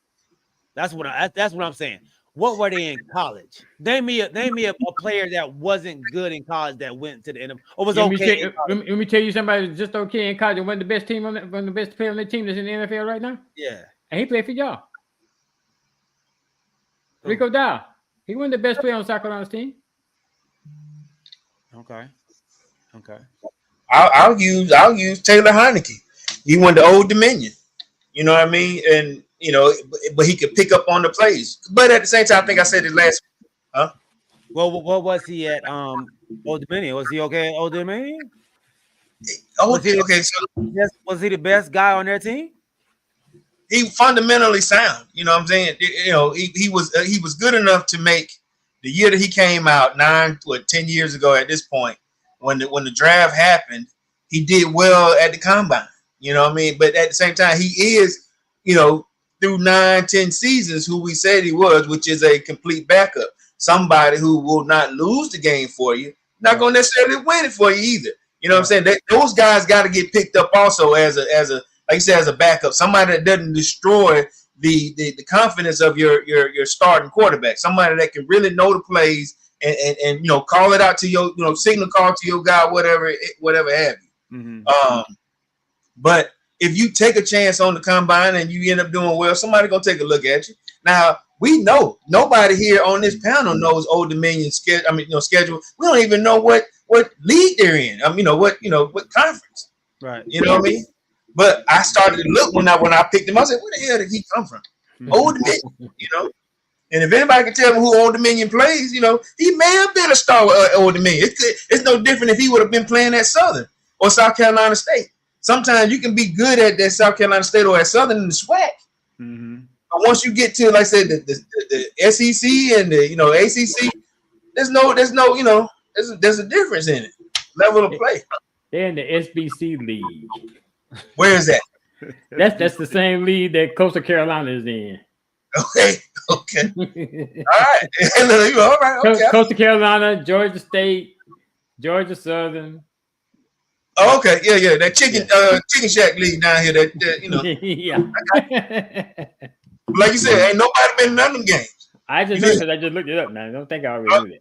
That's what I'm saying. What were they in college? Name me a player that wasn't good in college that went to the NFL or was okay. Let me tell you somebody that's just okay in college and one of the best player on the team that's in the NFL right now. Yeah, and he played for y'all. Rico Dow. He wasn't the best player on South Carolina's team. Okay. I'll use Taylor Heineke. He went to Old Dominion. You know what I mean? And but he could pick up on the plays. But at the same time, I think I said it last week. Huh? Well, what was he at Old Dominion? Was he okay at Old Dominion? Was he the best guy on their team? He fundamentally sound. You know what I'm saying? He was good enough to make the year that he came out 10 years ago at this point, when the draft happened, he did well at the combine. You know what I mean? But at the same time, he is, through 9-10 seasons who we said he was, which is a complete backup. Somebody who will not lose the game for you, not going to necessarily win it for you either. You know what I'm saying? Those guys got to get picked up also as a like you said, as a backup. Somebody that doesn't destroy the confidence of your starting quarterback. Somebody that can really know the plays and call it out to your signal call to your guy, whatever have you. Mm-hmm. But if you take a chance on the combine and you end up doing well, somebody gonna take a look at you. Now we know nobody here on this panel knows Old Dominion schedule. We don't even know what league they're in. What conference. Right. You know what I mean? But I started to look when I picked him. I said, where the hell did he come from? Old Dominion. And if anybody can tell me who Old Dominion plays, he may have been a star with Old Dominion. It's no different if he would have been playing at Southern or South Carolina State. Sometimes you can be good at that South Carolina State or at Southern in the SWAC. Mm-hmm. But once you get to, like I said, the SEC and the ACC, there's a difference in it. Level of play. They're in the SBC league. Where is that? That's the same league that Coastal Carolina is in. Okay. All right. All right. Okay. Coastal Carolina, Georgia State, Georgia Southern. Oh, okay. Yeah. That chicken shack league down here. Yeah. Like you said, ain't nobody been in none of them games. I just looked it up now. I don't think I already knew that.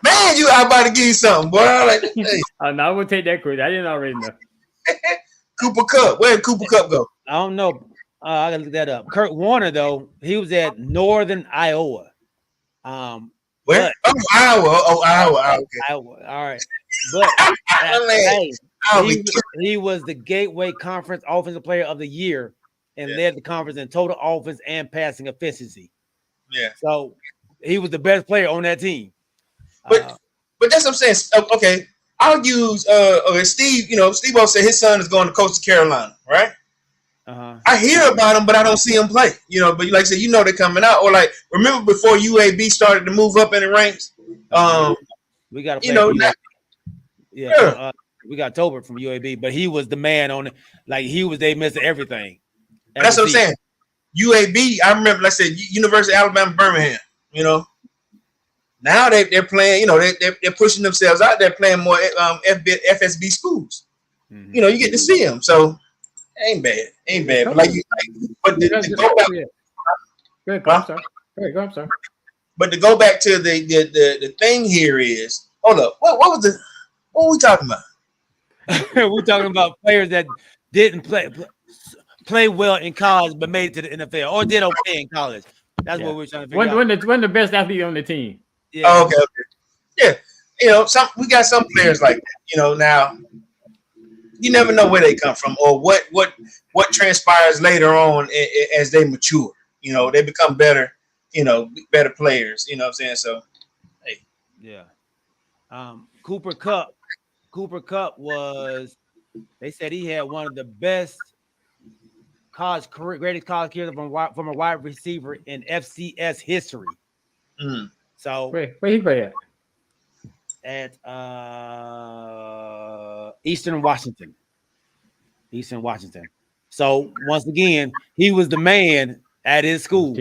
Man, you I about to give you something, boy. Like, hey. Oh no, I would take that quiz. I didn't already know. Cooper Kupp. Where did Cooper Kupp go? I don't know. I gotta look that up. Kurt Warner, though, he was at Northern Iowa. Where? Iowa. Oh, Iowa. Okay. Iowa. All right. But hey, he was the Gateway Conference Offensive Player of the Year and led the conference in total offense and passing efficiency. Yeah. So he was the best player on that team. But that's what I'm saying. Okay, I'll use Steve. Steve O said his son is going to Coastal Carolina, right? I hear about him, but I don't see him play. But like I said, they're coming out. Or like, remember before UAB started to move up in the ranks? We got to we got Tolbert from UAB, but he was the man on it. Like he was, they missed everything. That's what I'm saying. UAB, I remember, like I said, University of Alabama, Birmingham. Now they're playing. They're pushing themselves out. They're playing more FSB schools. Mm-hmm. You get to see them. So ain't bad. But to go back to the thing here is, hold up. What were we talking about? We're talking about players that didn't play well in college but made it to the NFL or did okay in college. That's what we're trying to figure out. One of the best athletes on the team. Yeah. Oh, okay. Yeah. We got some players like that. Now you never know where they come from or what transpires later on as they mature. They become better. Better players. You know what I'm saying? So, hey. Yeah. Cooper Kupp was. They said he had one of the best greatest college careers from a wide receiver in FCS history. Mm. So where he play at Eastern Washington. So once again, he was the man at his school.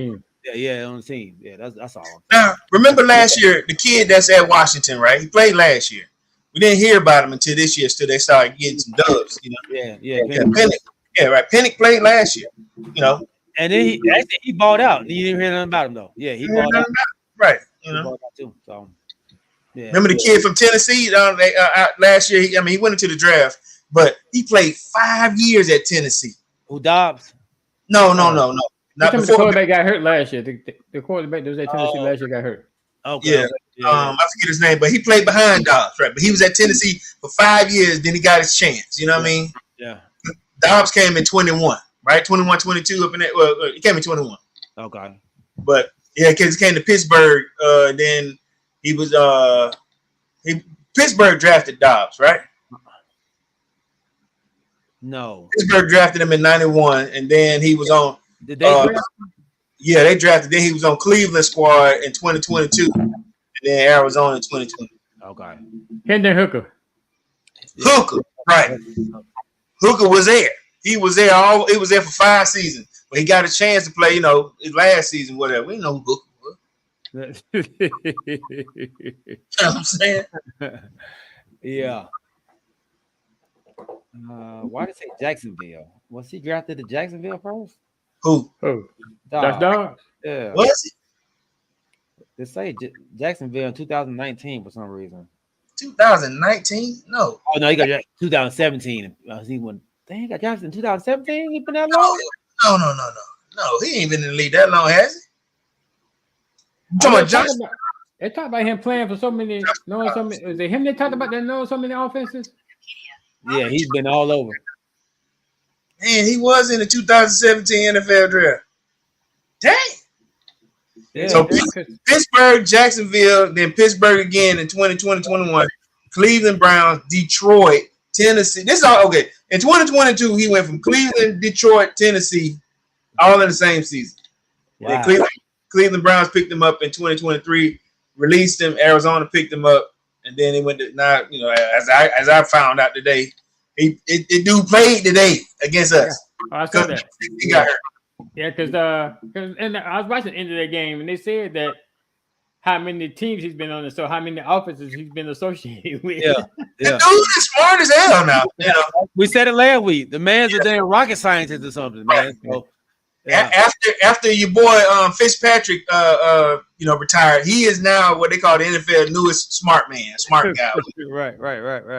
Yeah, on the team. Yeah, that's all. Now, remember last year, the kid that's at Washington, right? He played last year. We didn't hear about him until this year. Still, they started getting some dubs. Yeah. Pennick. Yeah, right. Pennick played last year. And then he balled out. You didn't hear nothing about him though. Yeah, he balled out. Right. He balled out too. So, yeah. Remember the kid from Tennessee last year? He went into the draft, but he played 5 years at Tennessee. Who, Dobbs? No. Not before the quarterback got hurt last year. The quarterback that was at Tennessee last year got hurt. Okay. Yeah. I forget his name, but he played behind Dobbs, right? But he was at Tennessee for 5 years. Then he got his chance. You know what I mean? Yeah. Dobbs came in 21, right? 21, 22 up in that. Well, he came in 21. Okay. But yeah, because he came to Pittsburgh. Then he was Pittsburgh drafted Dobbs, right? No. Pittsburgh drafted him in 91, and then he was on. Did they draft him? Yeah, they drafted. Then he was on Cleveland squad in 2022, and then Arizona in 2020. Okay. Hendon Hooker. Hooker, right? Hooker was there. He was there. He was there for 5 seasons, but he got a chance to play. His last season, whatever. We know who Hooker was. You know what I'm saying? Yeah. Why did it say Jacksonville? Was he drafted to Jacksonville first? Who? That's Dobbs. Yeah. Was it? They say Jacksonville in 2019 for some reason. 2019? No. Oh no, he got drafted 2017. He got drafted in 2017. He been that long? No. He ain't been in the league that long, has he? They talked about him playing for so many. Is it him they talked about that knowing so many offenses? Yeah, he's been all over. Man, he was in the 2017 NFL draft. Dang. Yeah, so Pittsburgh, Jacksonville, then Pittsburgh again in 2020-21. Cleveland Browns, Detroit, Tennessee. This is all okay. In 2022, he went from Cleveland, Detroit, Tennessee, all in the same season. Wow. Cleveland Browns picked him up in 2023, released him. Arizona picked him up, and then he went to now. You know, as I found out today, it dude played today against us. Oh, I saw that. He got hurt. Yeah, because and I was watching the end of that game, and they said that how many teams he's been on, and so how many offenses he's been associated with. Yeah. The dude is smart as hell now. You know, We said it last week. The man's a damn rocket scientist or something, man. So, yeah. after your boy Fitzpatrick retired, he is now what they call the NFL newest smart guy. Right.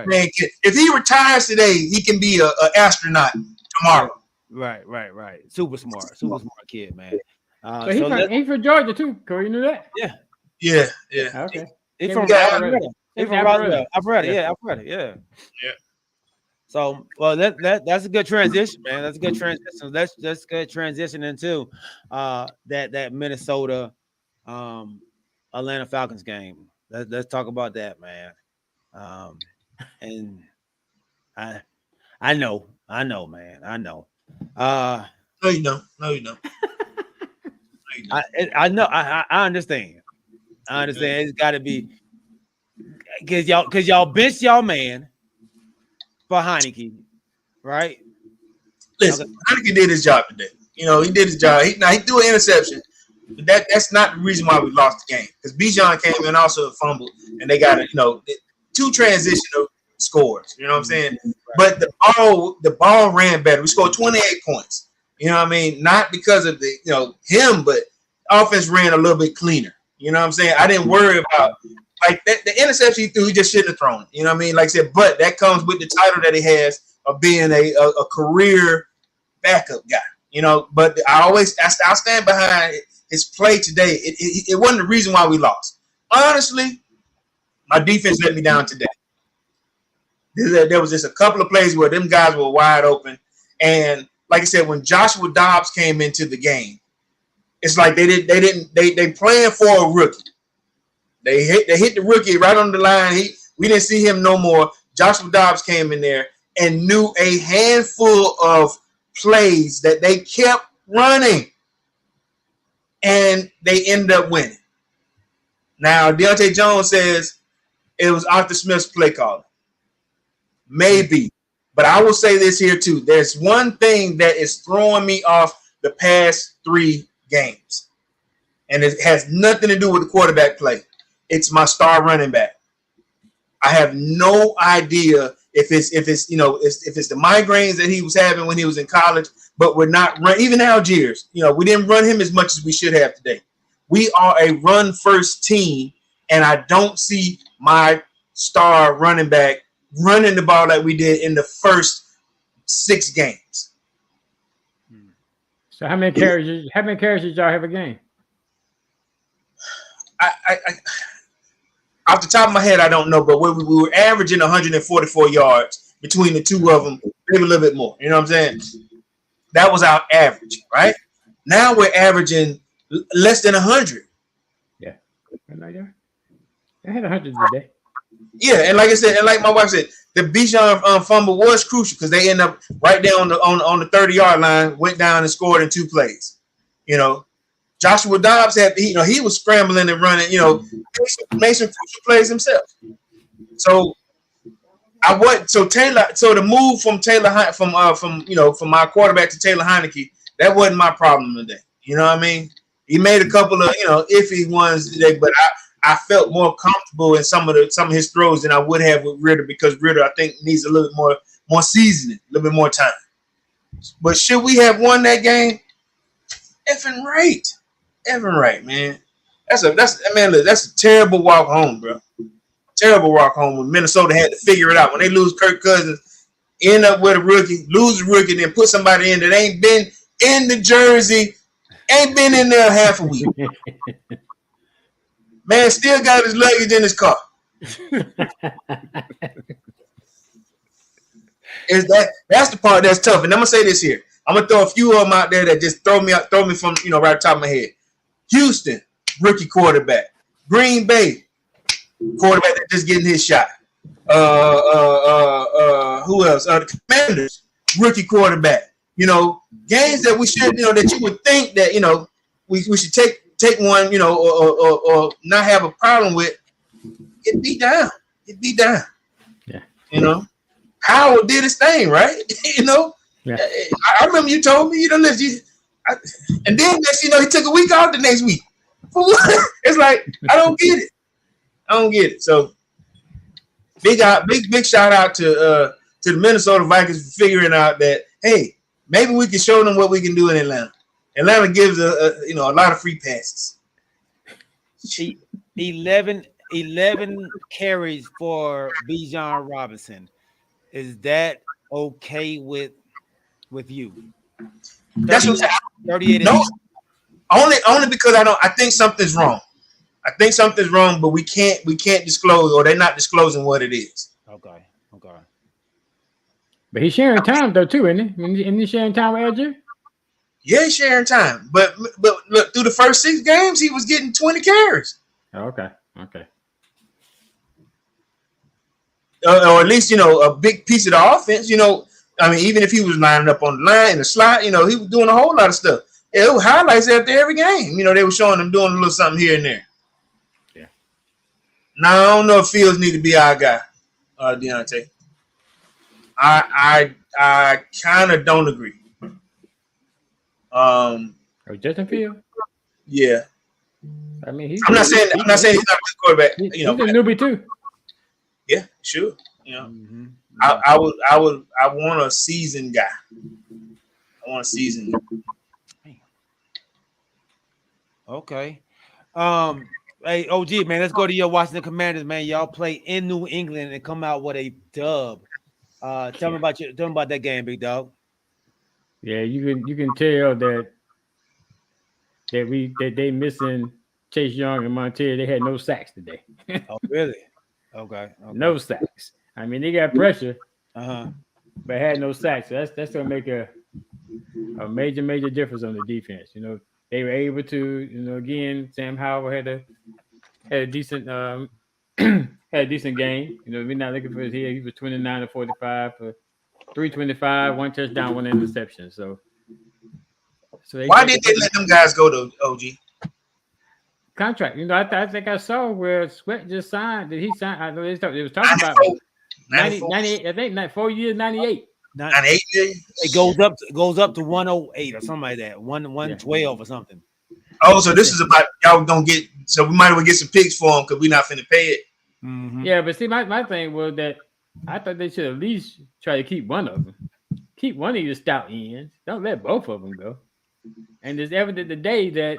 Man, if he retires today, he can be an astronaut tomorrow. Right. Super smart kid, man. So he's from Georgia too, Corey. You knew that? Yeah. Okay. He's from Alpharetta. Alpharetta. Yeah. So, well, that's a good transition, man. That's a good transition. Let's good transition into that Minnesota Atlanta Falcons game. Let's talk about that, man. And I know, man. I know. No, you don't. I know. I understand. It's got to be because y'all benched y'all man for Heineke, right? Listen, Heineke did his job today. You know, he did his job. He threw an interception, but that's not the reason why we lost the game. Because Bijan came in also fumbled, and they got two transitional scores. You know what I'm saying? But the ball ran better. We scored 28 points. You know what I mean? Not because of him, but offense ran a little bit cleaner. You know what I'm saying? I didn't worry about like the interception he threw. He just shouldn't have thrown it. You know what I mean? Like I said, but that comes with the title that he has of being a career backup guy. You know, but I stand behind his play today. It wasn't the reason why we lost. Honestly, my defense let me down today. There was just a couple of plays where them guys were wide open, and like I said, when Joshua Dobbs came into the game, it's like they playing for a rookie. They hit the rookie right on the line. We didn't see him no more. Joshua Dobbs came in there and knew a handful of plays that they kept running, and they ended up winning. Now, Deontay Jones says it was Arthur Smith's play calling. Maybe. But I will say this here, too. There's one thing that is throwing me off the past 3 games, and it has nothing to do with the quarterback play. It's my star running back. I have no idea if it's the migraines that he was having when he was in college, but we're not run. Even Algiers, we didn't run him as much as we should have today. We are a run-first team, and I don't see my star running back running the ball like we did in the first 6 games. So how many carries did y'all have a game? I off the top of my head, I don't know, but we were averaging 144 yards between the two of them, maybe a little bit more. You know what I'm saying? That was our average, right? Now we're averaging less than 100. Yeah. I had 100 today. Yeah, and like I said, and like my wife said, the Bijan fumble was crucial because they end up right there on the 30-yard line, went down and scored in 2 plays. Joshua Dobbs he was scrambling and running, made some crucial plays himself. So the move from from our quarterback to Taylor Heineke, that wasn't my problem today. You know what I mean? He made a couple of iffy ones today, but I felt more comfortable in some of his throws than I would have with Ritter, because Ritter, I think, needs a little bit more seasoning, a little bit more time. But should we have won that game? Effing right, man. That's a terrible walk home, bro. Terrible walk home when Minnesota had to figure it out. When they lose Kirk Cousins, end up with a rookie, lose a rookie, then put somebody in that ain't been in the jersey, ain't been in there half a week. Man still got his luggage in his car. That's the part that's tough. And I'm gonna say this here. I'm gonna throw a few of them out there that just throw me from right top of my head. Houston, rookie quarterback. Green Bay, quarterback that's just getting his shot. Who else? The Commanders rookie quarterback. You know, games that we should, you know, that you would think that, you know, we should take one, you know, or not have a problem with. It beat down. It beat down. Yeah. You know, Howard did his thing, right? You know, Yeah. I remember you told me, you know, and then next, you know, he took a week off the next week. For what? It's like I don't get it. I don't get it. So big shout out to the Minnesota Vikings for figuring out that, hey, maybe we can show them what we can do in Atlanta. Atlanta gives a lot of free passes. 11 carries for Bijan Robinson. Is that okay with you? That's what I'm saying. 38. No, only because I think something's wrong. I think something's wrong, but we can't disclose, or they're not disclosing what it is. Okay. But he's sharing time though too, isn't he? Isn't he sharing time with LJ? Yeah, he's sharing time, but look, through the first 6 games, he was getting 20 carries. Oh, okay. Or at least, you know, a big piece of the offense. You know, I mean, even if he was lining up on the line in the slot, you know, he was doing a whole lot of stuff. Yeah, it was highlights after every game. You know, they were showing him doing a little something here and there. Yeah. Now I don't know if Fields need to be our guy, Deontay. I kind of don't agree. Justin Fields? Yeah. I mean, I'm not saying he's not a good quarterback. He's a newbie too. Yeah, sure. You know, I want a seasoned guy. I want a seasoned guy. Okay. Hey, OG, man, let's go to your Washington Commanders, man. Y'all play in New England and come out with a dub. Tell me about that game, big dog. Yeah, you can tell that they missing Chase Young and Montez. They had no sacks today. Oh, really? Okay. No sacks. I mean, they got pressure, but had no sacks. So that's gonna make a major difference on the defense. You know, they were able to, you know, again, Sam Howell had a decent had a decent game. You know, we're not looking for his head. He was 29 to 45 for 325, 1 touchdown, 1 interception. So why did they let them guys go to OG? Contract? You know, I think I saw where Sweat just signed. Did he sign? I know they was talking about 98. I think 4 years, 98. 98. It goes up to 108 or something like that. 112 or something. Oh, so this is about y'all gonna get. So we might as well get some picks for him because we're not finna pay it. Mm-hmm. Yeah, but see, my thing was that I thought they should at least try to keep one of them. Keep one of your stout ends. Don't let both of them go. And it's evident today that,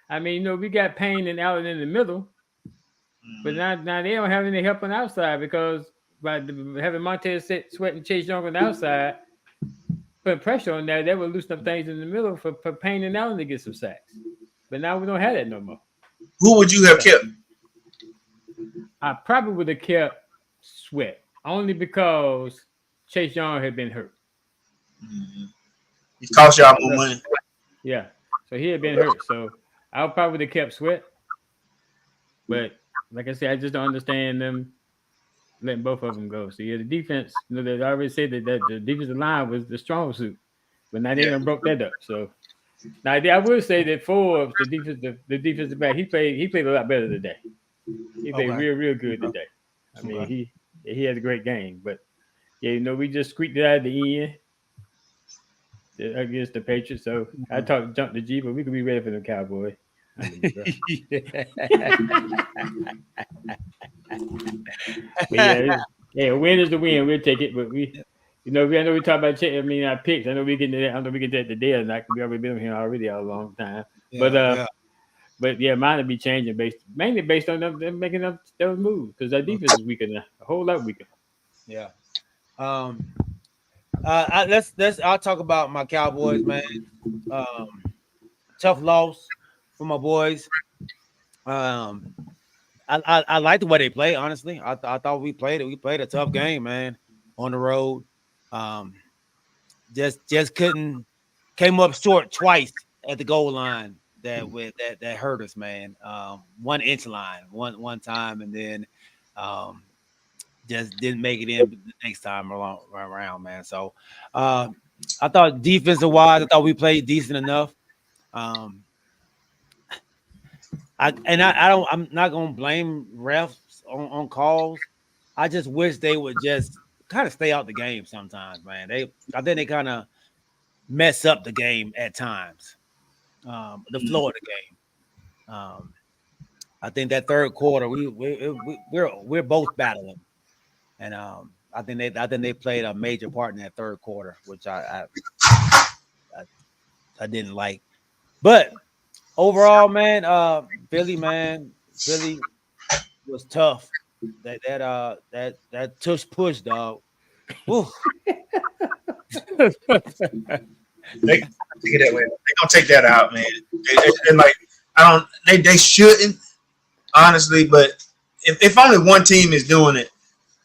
I mean, you know, we got Payne and Allen in the middle, but now they don't have any help on the outside because by having Montez Sweat and Chase Young on the outside, putting pressure on that, they would loosen up things in the middle for Payne and Allen to get some sacks. But now we don't have that no more. Who would you have kept? I probably would have kept Sweat only because Chase Young had been hurt. It cost y'all more money. Yeah, so he had been hurt. So I would probably have kept Sweat. But like I said, I just don't understand them letting both of them go. So yeah, the defense, you know, they already said that the defensive line was the strong suit, but now they done broke that up. So now I would say that Forbes, the defensive back, he played a lot better today. He played real good today. I mean, he had a great game. But yeah, you know, we just squeaked it out at the end against the Patriots. So I talked jump the G, but we could be ready for the Cowboys. I mean, yeah, win is the win. We'll take it. But I know we talk about our picks. I know we get to that. I don't know if we get to that today or not. We already been on here already a long time. But yeah, mine will be changing mainly based on them making those moves because our defense is weaker now, a whole lot weaker. Yeah. I'll talk about my Cowboys, man. Tough loss for my boys. I like the way they play. Honestly, I thought we played a tough game, man, on the road. Just couldn't came up short twice at the goal line. That hurt us, man. 1 inch line one time, and then just didn't make it in the next time around, man. So I thought defensive wise, I thought we played decent enough. I'm not gonna blame refs on calls. I just wish they would just kind of stay out the game sometimes, man. I think they kind of mess up the game at times. The flow of the game. I think that third quarter we're both battling, and I think they played a major part in that third quarter, which I didn't like. But overall, man, Philly was tough. That tush push, dog. They take it that way. They gonna take that out, man. They're like, they shouldn't, honestly. But if only one team is doing it,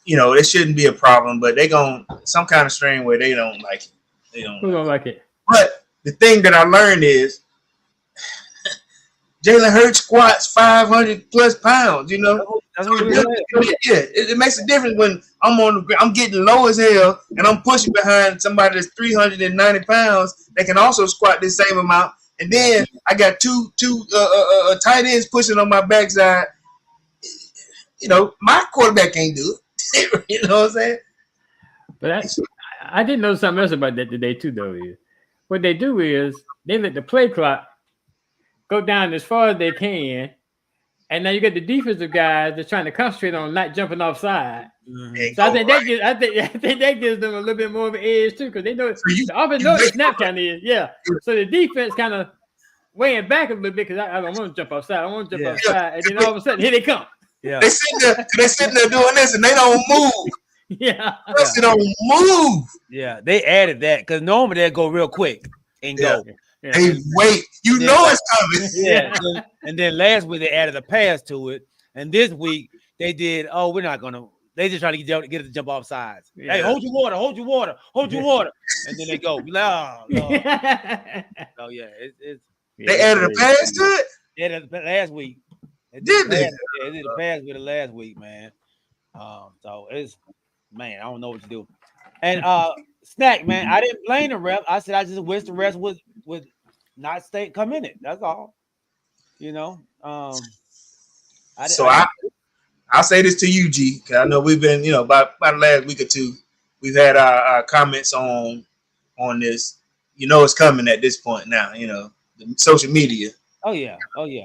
it shouldn't be a problem. But they gonna some kind of strain where they don't like it. Who don't like it? But the thing that I learned is Jalen Hurts squats 500 plus pounds. That's what it makes a difference when I'm getting low as hell and I'm pushing behind somebody that's 390 pounds that can also squat the same amount. And then I got two tight ends pushing on my backside. My quarterback can't do it. You know what I'm saying? But I didn't know something else about that today too, though. What they do is they let the play clock go down as far as they can. And now you got the defensive guys that's trying to concentrate on not jumping offside. Mm-hmm. So I think that gives them a little bit more of an edge too, because they know the offense knows the snap count is. Yeah. So the defense kind of weighing back a little bit because I don't want to jump outside. I want to jump outside, and then all of a sudden here they come. Yeah. They sitting there doing this and they don't move. Yeah. They don't move. Yeah. They added that because normally they go real quick and go. Yeah. They wait. Know it's coming. Yeah. And then last week they added a pass to it. And this week they did, we're not going to. They just trying to get it to jump off sides. Yeah. Hey, hold your water. And then they go, no. Oh, yeah. They added a pass to it? They added last week. Did they? Yeah, they did a pass with it last week, man. So it's, man, I don't know what to do. And Snack, man, I didn't blame the ref. I said I just wish the rest would not come in it. That's all. I'll say this to you, G, because I know we've been, about the last week or two, we've had our comments on this. It's coming at this point now. The social media. Oh yeah.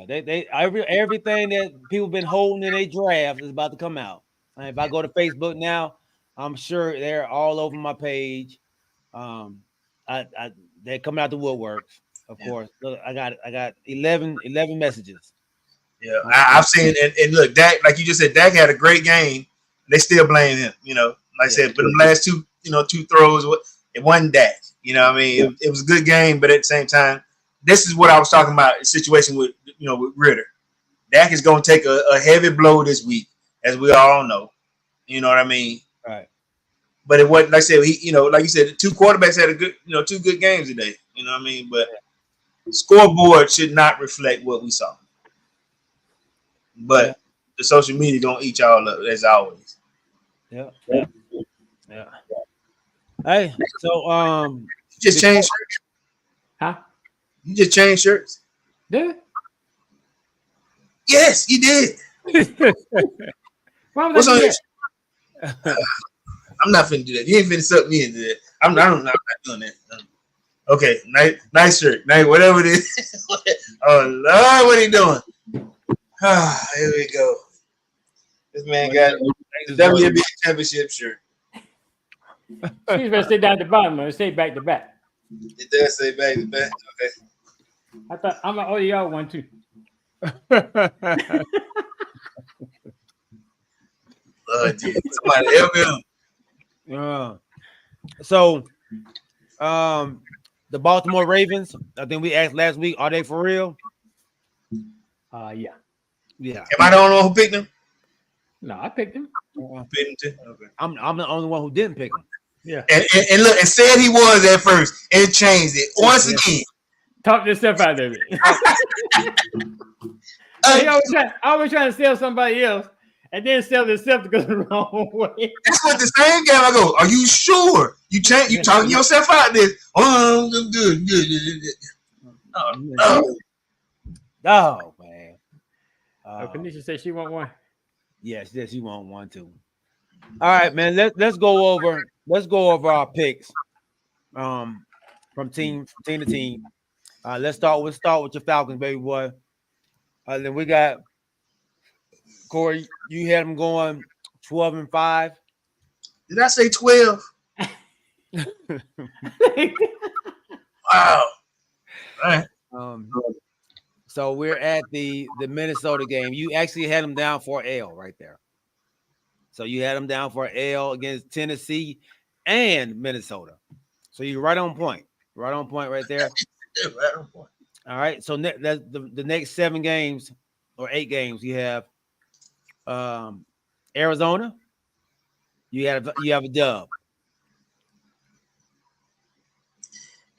They everything that people been holding in their draft is about to come out. And if I go to Facebook now, I'm sure they're all over my page. They're coming out the woodworks, of course. Look, I got 11 messages. Yeah, I've seen and look, Dak, like you just said, Dak had a great game. They still blame him. Like I said, but the last two throws, it wasn't Dak. I mean, it was a good game, but at the same time, this is what I was talking about. The situation with with Ritter. Dak is going to take a heavy blow this week, as we all know. You know what I mean? Right. But it wasn't, like I said, like you said, the two quarterbacks had a good, 2 good games today. You know what I mean? But the scoreboard should not reflect what we saw. But the social media gonna eat y'all up as always. Yeah. Hey, so you just changed shirts? Huh? You just changed shirts? Yeah. Yes, you did. What's on your I'm not finna do that. You ain't finna suck me into that. I'm not doing that. Okay, nice shirt. Nice, whatever it is. Oh Lord, what are you doing? Here we go. This man got the WNBA championship shirt. She's gonna sit down at the bottom or say back to back. It does say back to back. Okay. I thought I'm gonna owe y'all one too. Somebody help him. So the Baltimore Ravens, I think we asked last week, are they for real? Yeah. Yeah. Am I the only one who picked them? No, I picked him. Picked him too? Okay. I'm the only one who didn't pick him. Yeah. And look, and said he was at first and changed it once again. Talk yourself out of it. I always trying to sell somebody else, And then sell itself to go the wrong way. That's what the same game. I go, are you sure? You talking yourself out there. Oh, I'm good. Oh man. Kanisha said she want one. Yes, you want one too. All right, man. Let's go over our picks. From team to team. Let's start with your Falcons, baby boy. Then we got Corey. You had them going 12-5. Did I say 12? Wow. All right. So we're at the Minnesota game. You actually had them down for L right there. So you had them down for L against Tennessee and Minnesota. So you're right on point. Right on point right there. Right on point. All right. So that's the next 7 games or 8 games you have Arizona. You have a dub.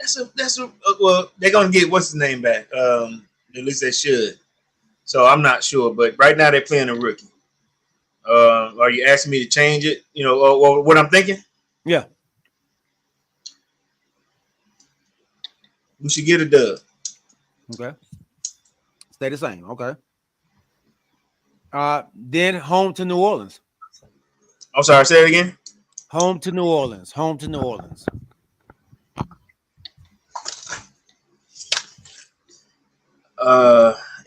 That's a well, they're gonna get what's his name back. At least they should. So I'm not sure, but right now they're playing a rookie. Are you asking me to change it? You know, or what I'm thinking? Yeah. We should get a dub. Okay. Stay the same. Okay. Then home to New Orleans. I'm sorry, say it again. Home to New Orleans.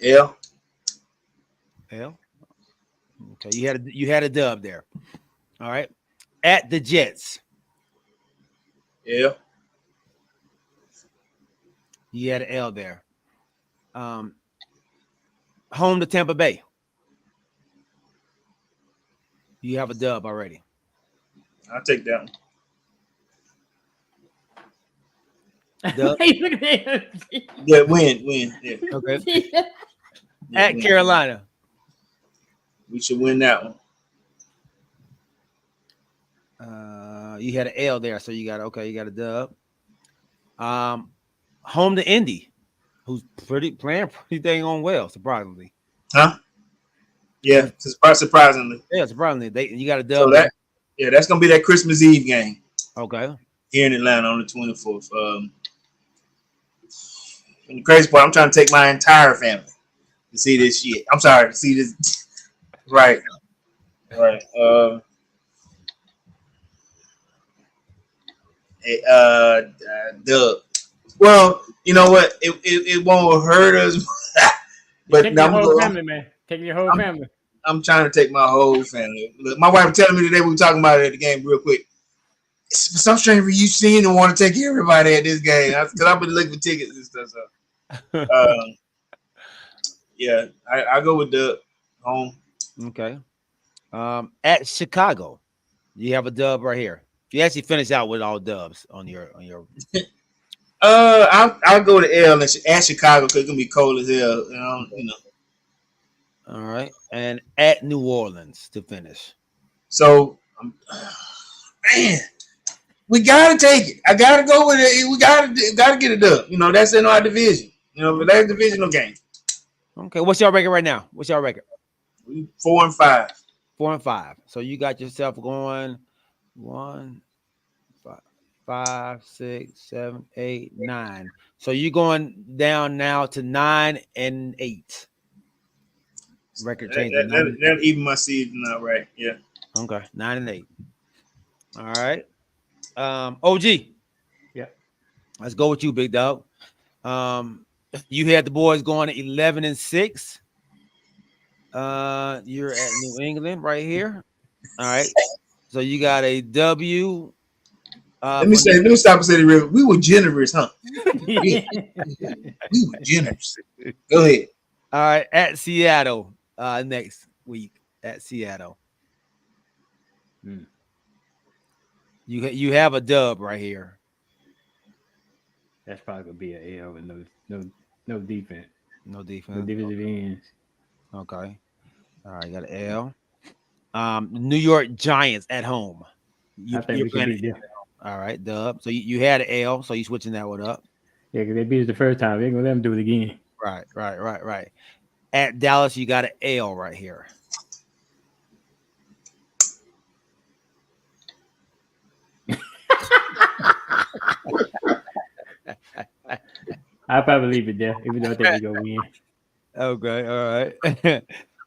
L. Okay, you had a dub there. All right. At the Jets. L. You had an L there. Home to Tampa Bay. You have a dub already. I'll take that one. Dub. Yeah, win. Yeah. Okay. At win. Carolina. We should win that one. You had an L there, so you got a dub. Home to Indy, who's playing pretty dang on well, surprisingly. Huh? Yeah, surprisingly. Yeah, surprisingly. You got a dub. So that's gonna be that Christmas Eve game. Okay. Here in Atlanta on the 24th. And the crazy part, I'm trying to take my entire family to see this shit. I'm sorry to see this. Right. Dub. Well, you know what? It won't hurt us. But take your whole family, man. Take your whole family. I'm trying to take my whole family. Look, my wife was telling me today, we were talking about it at the game real quick. For some strange reason, you seen and want to take everybody at this game because I've been looking for tickets and stuff. So, yeah, I go with the home. Okay. At Chicago, you have a dub right here. You actually finish out with all dubs on your. I'll go to L at Chicago because it's gonna be cold as hell. You know. All right, and at New Orleans to finish. So, man, we gotta take it. I gotta go with it. We gotta get it up. You know, that's in our division. You know, but that's a divisional game. Okay, what's your record right now? 4-5. 4-5. So you got yourself going 1, 5, 6, 7, 8, 9. So you're going down now to 9-8. Record change. That even my season out right. Yeah. Okay, 9-8. All right. OG. Yeah. Let's go with you, big dog. You had the boys going to 11-6. You're at New England right here. All right. So you got a W. Let me stop and say the real. We were generous, huh? We were generous. Go ahead. All right, at Seattle next week. At Seattle. You have a dub right here. That's probably gonna be an L with no defense. No defense. No defensive ends. Okay. All right, got an L. New York Giants at home. I think we should beat them. All right, dub. So you had an L, so you switching that one up. Yeah, because they beat us the first time. They're gonna let them do it again. Right. At Dallas, you got an L right here. I'll probably leave it there, even though I think we go win. Okay, all right.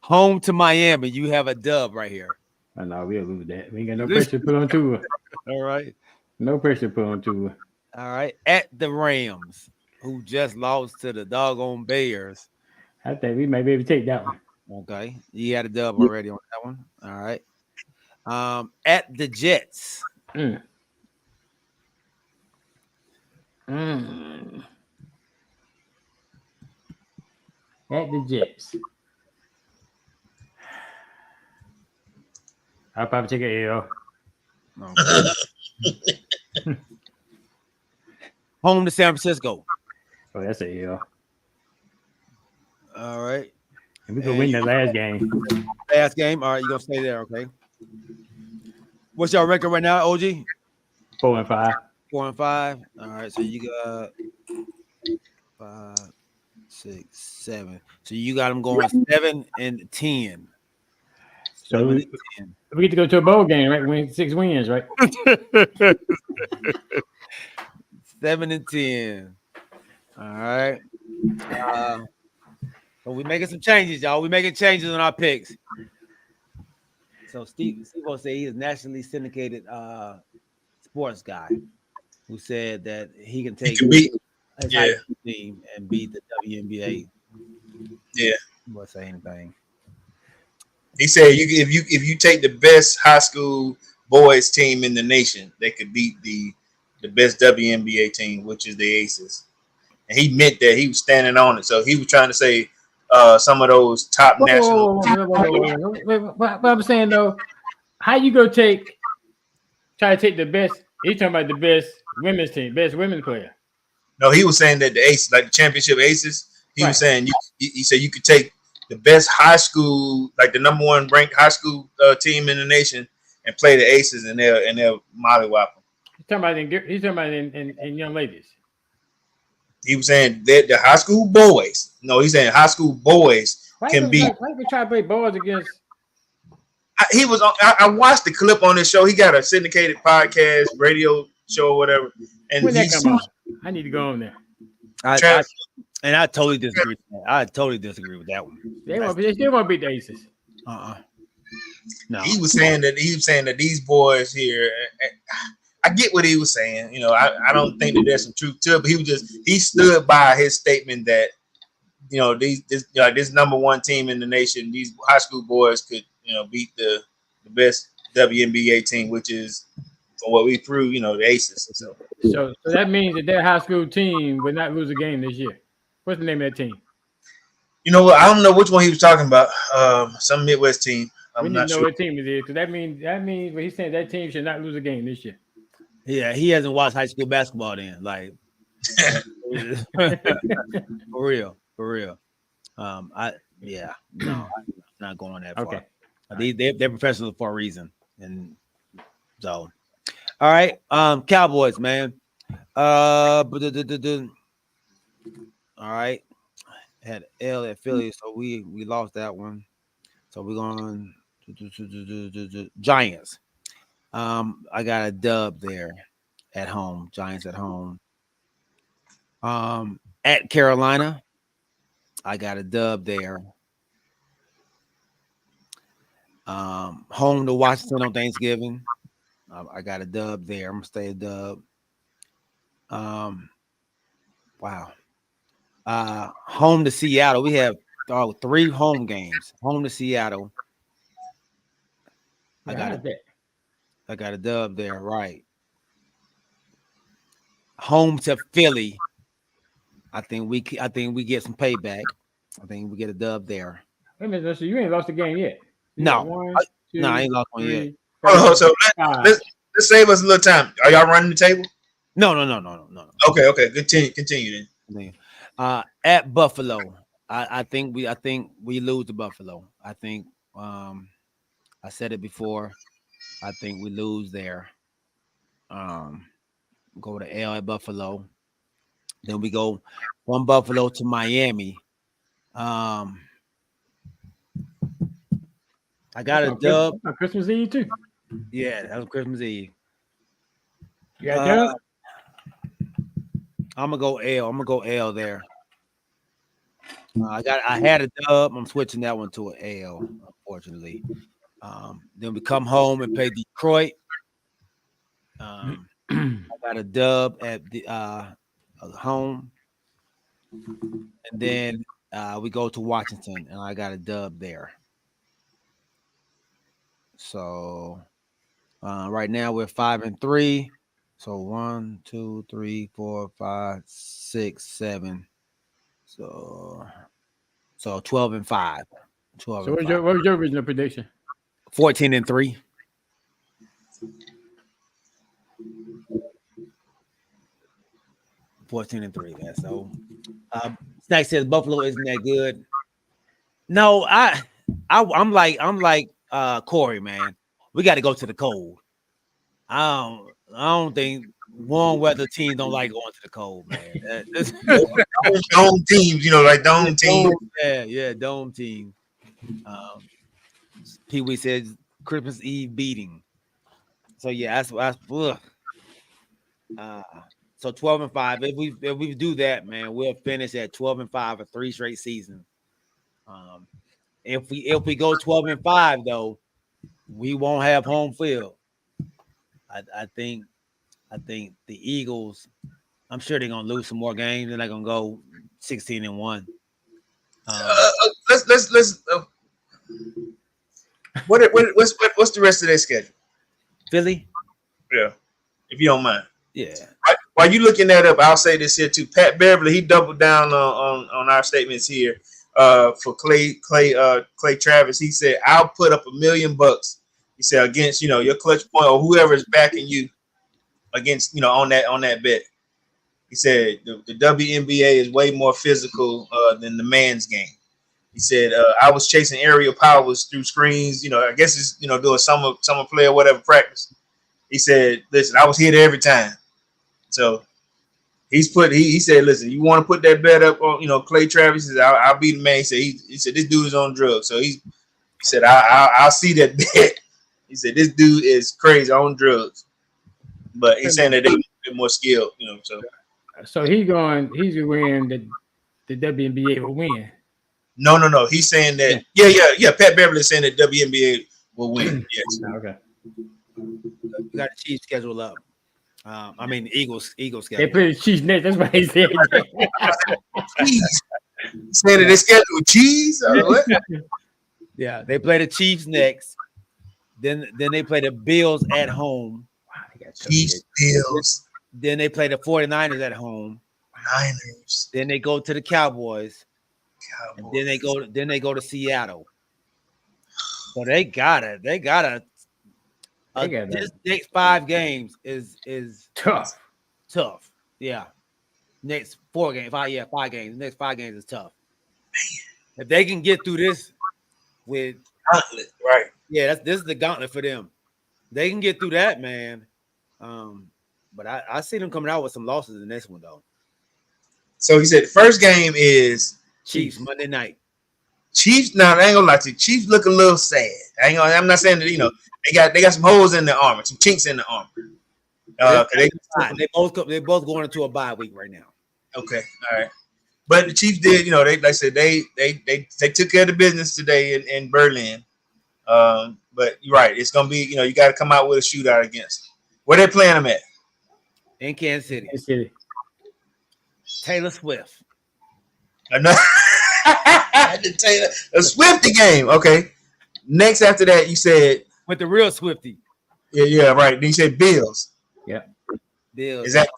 Home to Miami. You have a dub right here. Oh, no, we'll lose that. We ain't got no pressure to put on Tua. All right. No pressure to put on Tua. All right. At the Rams, who just lost to the doggone Bears. I think we might be able to take that one. Okay. You had a dub already on that one. All right. At the Jets. Mm. At the Jets. I'll probably take an L. Okay. Home to San Francisco. Oh, that's an L. All right. And we could win the last game. Last game. All right, you're gonna stay there, okay? What's your record right now, OG? 4-5. 4-5. All right, so you got 5, 6, 7. So you got them going 7-10. So 7 we and 10. get to go to a bowl game, right? Win 6 wins, right? 7-10. All right. So we're making some changes, y'all. We're making changes on our picks. So Steve will say he's a nationally syndicated sports guy who said that he can take his high school team and beat the WNBA. Yeah. He won't say anything. He said if you take the best high school boys team in the nation, they could beat the best WNBA team, which is the Aces. And he meant that. He was standing on it. So he was trying to say some of those top national. But I'm saying though, how you go try to take the best? He's talking about the best women's team, best women's player. No, he was saying that the Aces, like the championship Aces, he was saying he said you could take the best high school, like the number 1 ranked high school team in the nation, and play the Aces, and they'll mollywop them. He's talking about in young ladies. He was saying that the high school boys. No, he's saying high school boys can beat. Why we try to play boys against? He was. I watched the clip on this show. He got a syndicated podcast, radio show, or whatever. And when that come out? I need to go on there. I totally disagree. I totally disagree with that one. They still won't beat the Aces. No. He was saying that these boys here. I get what he was saying. You know, I don't think that there's some truth to it, but he stood by his statement that, you know, this number 1 team in the nation, these high school boys could, you know, beat the best WNBA team, which is, from what we threw, you know, the Aces. So that means that their high school team would not lose a game this year. What's the name of that team? You know what? I don't know which one he was talking about. Some Midwest team. We need to know what team it is, because that means what he's saying, that team should not lose a game this year. Yeah, he hasn't watched high school basketball then. Like for real. No, I'm not going that far. Okay. They're professionals for a reason. And so all right. Cowboys, man. All right. Had L at Philly, so we lost that one. So we're going to Giants. I got a dub there at home. Giants at home. At Carolina, I got a dub there. Home to Washington on Thanksgiving. I got a dub there. I'm gonna stay a dub. Wow. Home to Seattle. We have 3 home games. Home to Seattle. I got a dub there, right? Home to Philly. I think we get some payback. I think we get a dub there. Wait a minute, so you ain't lost the game yet. No, I ain't lost one yet. So let's save us a little time. Are y'all running the table? No. Okay. Continue then. At Buffalo, I think we lose to Buffalo. I think I said it before. I think we lose there. Go to L at Buffalo. Then we go from Buffalo to Miami. I got a dub. Christmas Eve too. Yeah, that was Christmas Eve. You got a dub? I'm gonna go L. I'm gonna go L there. I had a dub. I'm switching that one to an L, unfortunately. Then we come home and play Detroit. I got a dub at the home, and then we go to Washington, and I got a dub there. So right now we're 5-3. So 1, 2, 3, 4, 5, 6, 7. So 12-5. 12 So what was your original prediction? 14-3. 14-3, man. So Snack says Buffalo isn't that good. No, I'm like Corey, man. We got to go to the cold. I don't think warm weather teams don't like going to the cold, man. Dome teams, like dome teams. Yeah, dome team. Pee Wee says Christmas Eve beating. So yeah, that's ugh. So 12-5. If we do that, man, we'll finish at 12-5 for 3 straight seasons. If we go 12-5 though, we won't have home field. I think the Eagles. I'm sure they're gonna lose some more games. They're not gonna go 16-1. Let's. What's the rest of their schedule? Philly. Yeah, if you don't mind. Yeah. While you looking that up, I'll say this here too. Pat Beverly, he doubled down on our statements here for Clay Travis. He said, "I'll put up $1 million." He said against your clutch point or whoever is backing you against on that bet. He said the WNBA is way more physical than the man's game. He said I was chasing aerial powers through screens. I guess it's doing summer play or whatever practice. He said, "Listen, I was hit every time." So he said, "Listen, you want to put that bet up on Clay Travis? He said, I'll be the man." He said this dude is on drugs. So he said I'll see that bet. He said this dude is crazy on drugs, but he's saying that they're a bit more skilled. So he's going to win the WNBA will win. No. He's saying that yeah. Pat Beverly is saying that WNBA will win. Yes. Okay. We got the Chiefs schedule up. I mean the Eagles schedule. They play the Chiefs next. That's why he said cheese. Saying that they schedule with cheese. What? Yeah, they play the Chiefs next. Then they play the Bills at home. Wow, they got Chiefs, Bills. Then they play the 49ers at home. Niners. Then they go to the Cowboys. And then they go to Seattle. So they gotta this next 5 games is tough. Tough. Yeah. Next 4 games. 5 games. The next 5 games is tough. If they can get through this with gauntlet, right? Yeah, this is the gauntlet for them. They can get through that, man. But I see them coming out with some losses in this one though. So he said the first game is Chiefs Monday night. Chiefs. Now I ain't gonna lie to you. Chiefs look a little sad. I'm not saying that they got some holes in the armor, some chinks in the armor. They both going into a bye week right now. Okay, all right. But the Chiefs did, they took care of the business today in Berlin. But you're right, it's gonna be, you got to come out with a shootout against them. Where they playing them at? In Kansas City. Taylor Swift. A Swifty game. Okay. Next after that, you said with the real Swifty. Yeah, right. Then you said Bills. Yeah. Bills. That's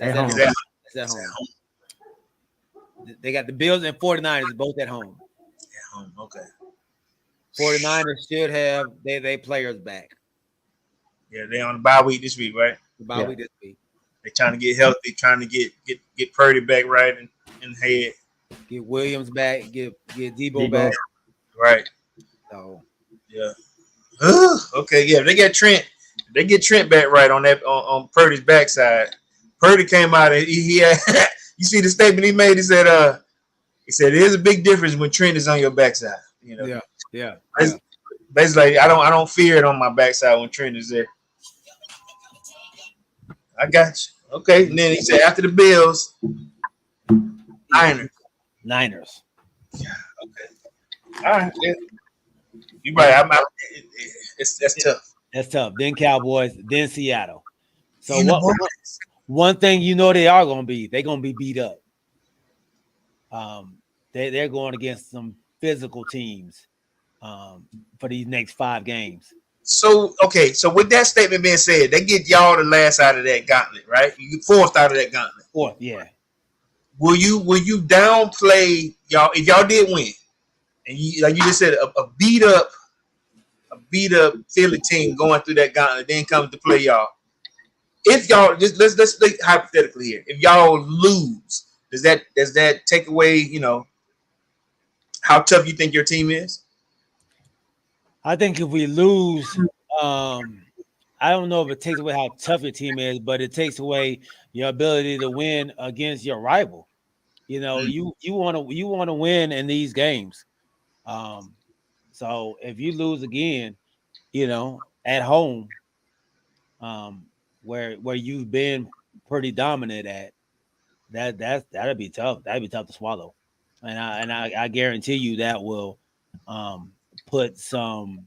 at home. They got the Bills and 49ers both at home. At home, okay. 49ers should have they players back. Yeah, they on the bye week this week, right? The bye week this week. They trying to get healthy, trying to get Purdy back right in the head. Get Williams back, get Debo back. Right. So yeah. Okay, yeah. They got Trent. They get Trent back right on that on Purdy's backside. Purdy came out and he had you see the statement he made. He said there's a big difference when Trent is on your backside. Yeah. Basically, I don't fear it on my backside when Trent is there. I got you. Okay, and then he said after the Bills, Niners. Yeah, okay. All right. Yeah. You're right. That's tough. That's tough. Then Cowboys, then Seattle. So In the what? One thing you know they are going to be, they're going to be beat up. They're going against some physical teams for these next 5 games. So okay, so with that statement being said, they get y'all the last out of that gauntlet, right? You get fourth out of that gauntlet. Fourth, yeah. Will you downplay y'all if y'all did win, and you like you just said a beat up Philly team going through that gauntlet, then comes to play y'all. If y'all just let's think hypothetically here, if y'all lose, does that take away how tough you think your team is? I think if we lose, I don't know if it takes away how tough your team is, but it takes away your ability to win against your rival. You want to win in these games. So if you lose again, at home, where you've been pretty dominant at, that'd be tough. That'd be tough to swallow, and I guarantee you that will put some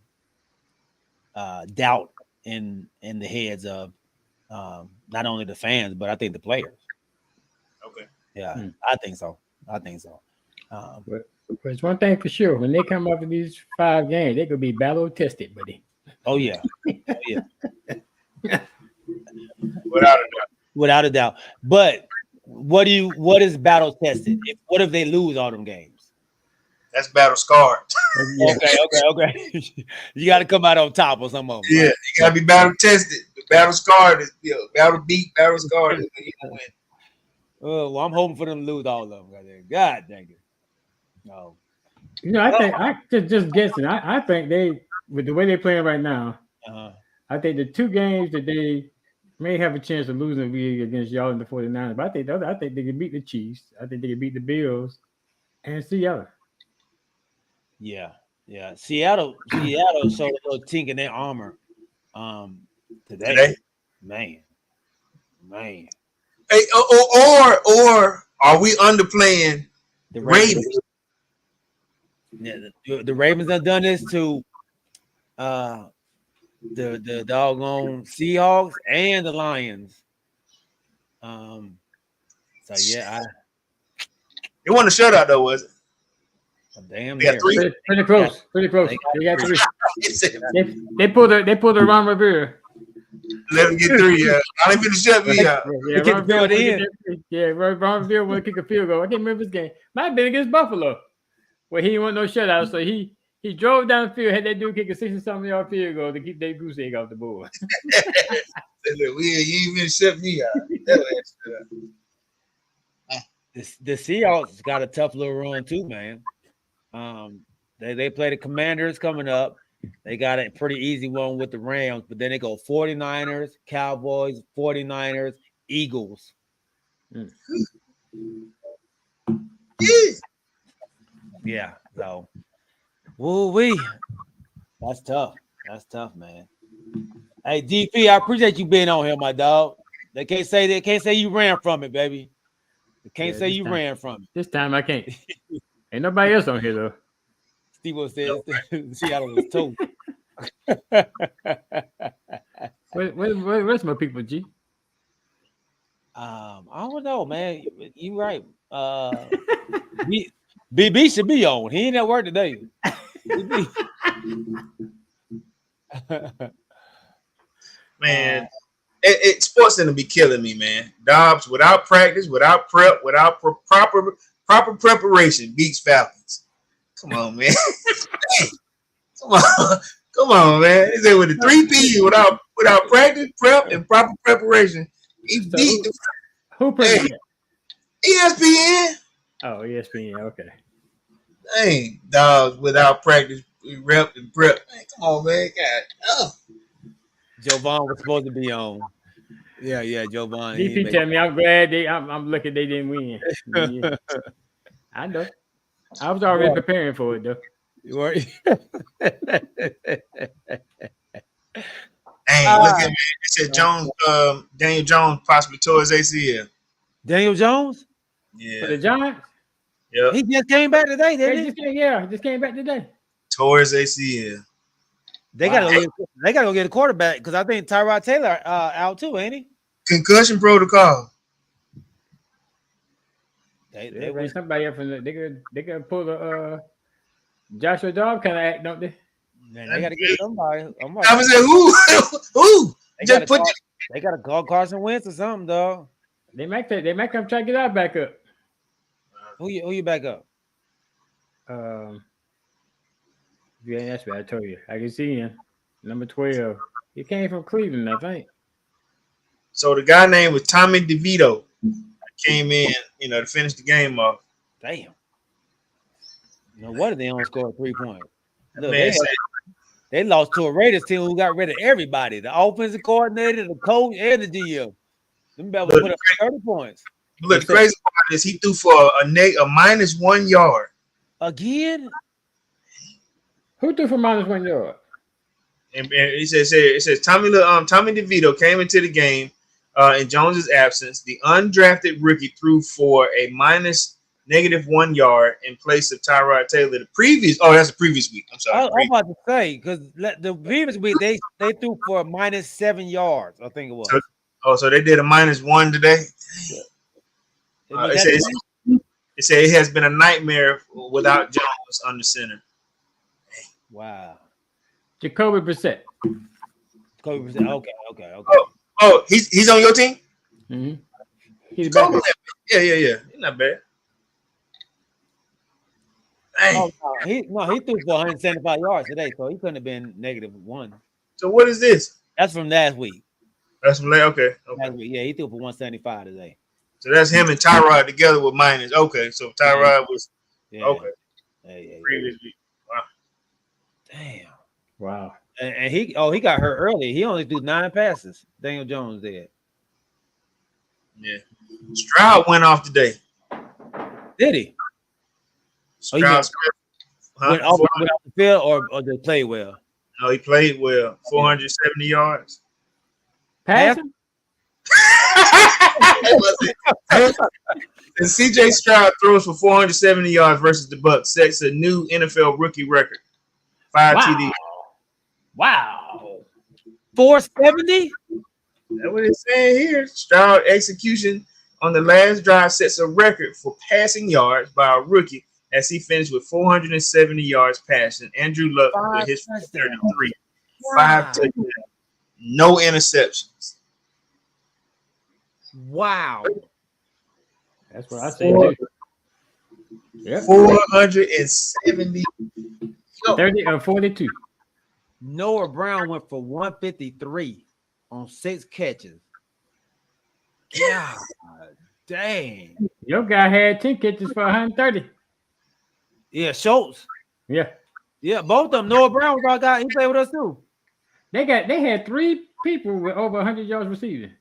doubt in the heads of not only the fans but I think the players. Okay. Yeah, I think so. But it's one thing for sure: when they come up with these 5 games, they could be battle tested, buddy. Oh yeah. Without a doubt. But what is battle tested? What if they lose all them games? That's battle scarred. Okay. You got to come out on top or something. Yeah, right? You got to be battle tested. Battle scarred is battle beat. Battle scarred is you win. Well, I'm hoping for them to lose all of them. God dang it. No. I think I just guessing. I think they, with the way they're playing right now, I think the 2 games that they may have a chance of losing will be against y'all in the 49ers. But I think they can beat the Chiefs. I think they can beat the Bills and Seattle. Yeah. Seattle showed a little tink in their armor today. Man. Hey, or are we underplaying the Ravens? Yeah, the Ravens have done this to the doggone Seahawks and the Lions. So yeah, it wasn't a shutout though, was it? Damn, pretty close. They got 3. They pulled the Ron Rivera. Let him get 3. Yeah, I didn't finish shut me out. Ron Rivera want to kick a field goal. I can't remember this game. Might have been against Buffalo, where he didn't want no shutout, so he drove down the field, had that dude kick a 60-something yard field goal to keep that goose egg off the board. You even shut me out. The Seahawks got a tough little run too, man. They play the Commanders coming up. They got a pretty easy one with the Rams, but then they go 49ers, Cowboys, 49ers, Eagles. Yeah, so that's tough. That's tough, man. Hey, DP, I appreciate you being on here, my dog. They can't say you ran from it, baby. They can't say you ran from it. This time I can't. Ain't nobody else on here though. Steve says Seattle was told. Where's my people, G? I don't know, man. You right. BB should be on. He ain't at work today. Man, sports gonna be killing me, man. Dobbs without practice, without prep, without proper preparation beats Falcons. Come on, man. Come on, man. He said with the 3P without practice, prep, and proper preparation, he beat who played ESPN. Oh, ESPN. Okay. Dang, Dobbs without practice, rep and prep. Man, come on, man. God. Joe Vaughn was supposed to be on. Yeah, Joe Vaughn. DP tell me I'm glad I'm lucky they didn't win. Yeah. I know. I was already preparing for it though. You were. Dang, Dang, look at me. It said Jones, Daniel Jones possibly tore his ACL. Daniel Jones? For the Yeah. Giants? Yep. He just came back today, didn't he? Just came back today. Tore his ACL. They gotta go get a quarterback because I think Tyrod Taylor out too, ain't he? Concussion protocol. They bring somebody up from they could pull the Joshua Dobbs kind of act, don't they? Man, they gotta get somebody. I was like, who? They gotta call Carson Wentz or something, dog. They might come try to get our back up. Who you back up? You ain't asked me. I told you. I can see him. Number 12. He came from Cleveland, I think. So the guy named was Tommy DeVito came in, to finish the game off. Damn. No wonder they only scored 3 points. Look, they lost to a Raiders team who got rid of everybody. The offensive coordinator, the coach, and the GM. Them better put up 30 points. Look, the crazy part is he threw for a -1 yard. Again? Who threw for -1 yard? And it says Tommy DeVito came into the game in Jones's absence. The undrafted rookie threw for a -1 yard in place of Tyrod Taylor. That's the previous week. I'm sorry. I'm about to say because the previous week they threw for -7 yards. I think it was. So they did a -1 today. It said it has been a nightmare without Jones under center. Wow. Jacoby Brissett. Okay. Oh, he's on your team? Mm-hmm. He's back. Yeah. He's not bad. Oh, he threw for 175 yards today, so he couldn't have been -1. So what is this? That's from last week. That's from okay. Last week. Yeah, he threw for 175 today. So that's him and Tyrod together with minus. Okay, so Tyrod was okay. Yeah. Previous week. Wow. Damn. Wow. And he got hurt early. He only threw 9 passes. Daniel Jones did. Yeah. Stroud went off today. Did he? Stroud went off the field or did play well? No, he played well. 470 yards. Passing? And CJ Stroud throws for 470 yards versus the Bucs, sets a new NFL rookie record. 5 TD. Wow. 470? That's what it's saying here. Stroud execution on the last drive sets a record for passing yards by a rookie as he finished with 470 yards passing. Andrew Luck with his 33. Wow. 5 touchdowns. No interceptions. Wow. That's what I say. Yep. 470. 42. Noah Brown went for 153 on 6 catches. God dang. Your guy had 10 catches for 130. Yeah, Schultz. Yeah. Yeah, both of them. Noah Brown was our guy. He played with us too. They had 3 people with over 100 yards receiving.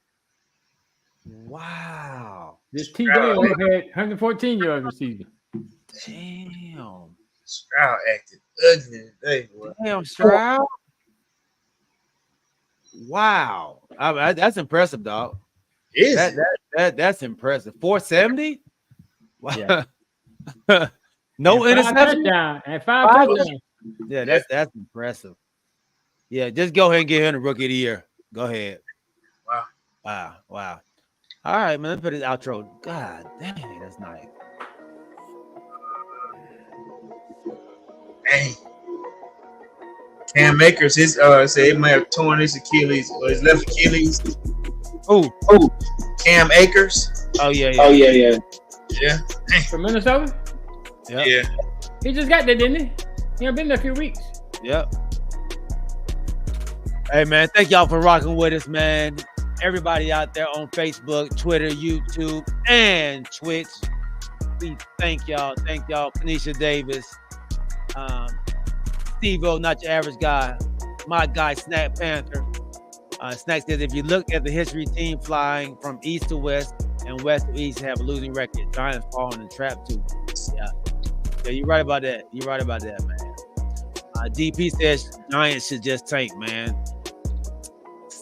Wow. This T. Dale had 114 yards receiving. Damn. Stroud acted ugly today, boy. Damn, Stroud. Wow. That's impressive, dog. Is that's impressive. 470? Yeah. No interception. And 5 touchdowns. Yeah, that's impressive. Yeah, just go ahead and get him the rookie of the year. Go ahead. Wow. All right, man. Let's put this outro. God dang, that's nice. Dang. Cam Akers, his say he may have torn his Achilles or his left Achilles. Oh, Cam Akers. Oh yeah. Yeah. From Minnesota? Yep. Yeah. He just got there, didn't he? He been there a few weeks. Yep. Hey man, thank y'all for rocking with us, man. Everybody out there on Facebook, Twitter, YouTube, and Twitch. We thank y'all. Thank y'all, Kanisha Davis, Steve-O, not your average guy, my guy, Snack Panther. Snack says, if you look at the history team flying from east to west and west to east have a losing record, Giants fall in the trap too. Yeah, you're right about that. You're right about that, man. DP says Giants should just tank, man.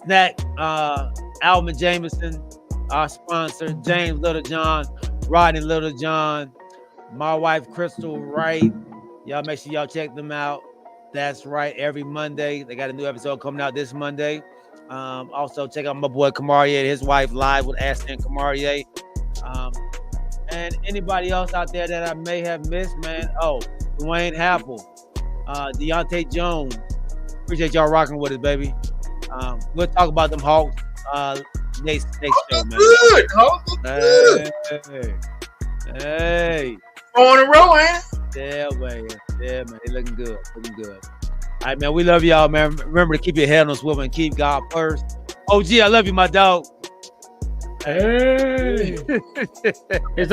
Snack, Alvin Jameson, our sponsor, James Littlejohn, Rodney Littlejohn, my wife Crystal Wright. Y'all make sure y'all check them out. That's right. Every Monday, they got a new episode coming out this Monday. Also, check out my boy Kamarier and his wife live with Ashley and Kamarier. And anybody else out there that I may have missed, man. Oh, Dwayne Happel, Deontay Jones. Appreciate y'all rocking with us, baby. We'll talk about them Hawks next show, man. Good, Hawks look good. Hey. 4 in a row, man. Yeah, man. Yeah, man. They looking good. Looking good. All right, man. We love y'all, man. Remember to keep your head on swivel and keep God first. OG, I love you, my dog. Hey. it's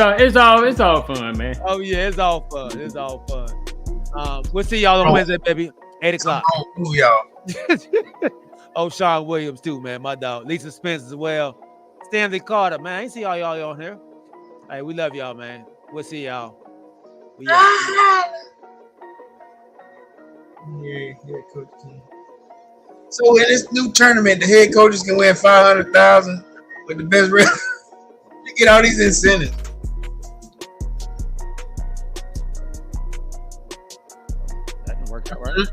all fun, man. Oh yeah, it's all fun. It's all fun. We'll see y'all on Wednesday, baby. 8 o'clock. Oh, y'all. Oh, Sean Williams too, man. My dog. Lisa Spence as well. Stanley Carter, man. I ain't see all y'all on here. Hey, we love y'all, man. We'll see y'all. We out. Yeah, head coach team. So in this new tournament, the head coaches can win $500,000 with the best rep. You get all these incentives. That can work out, right?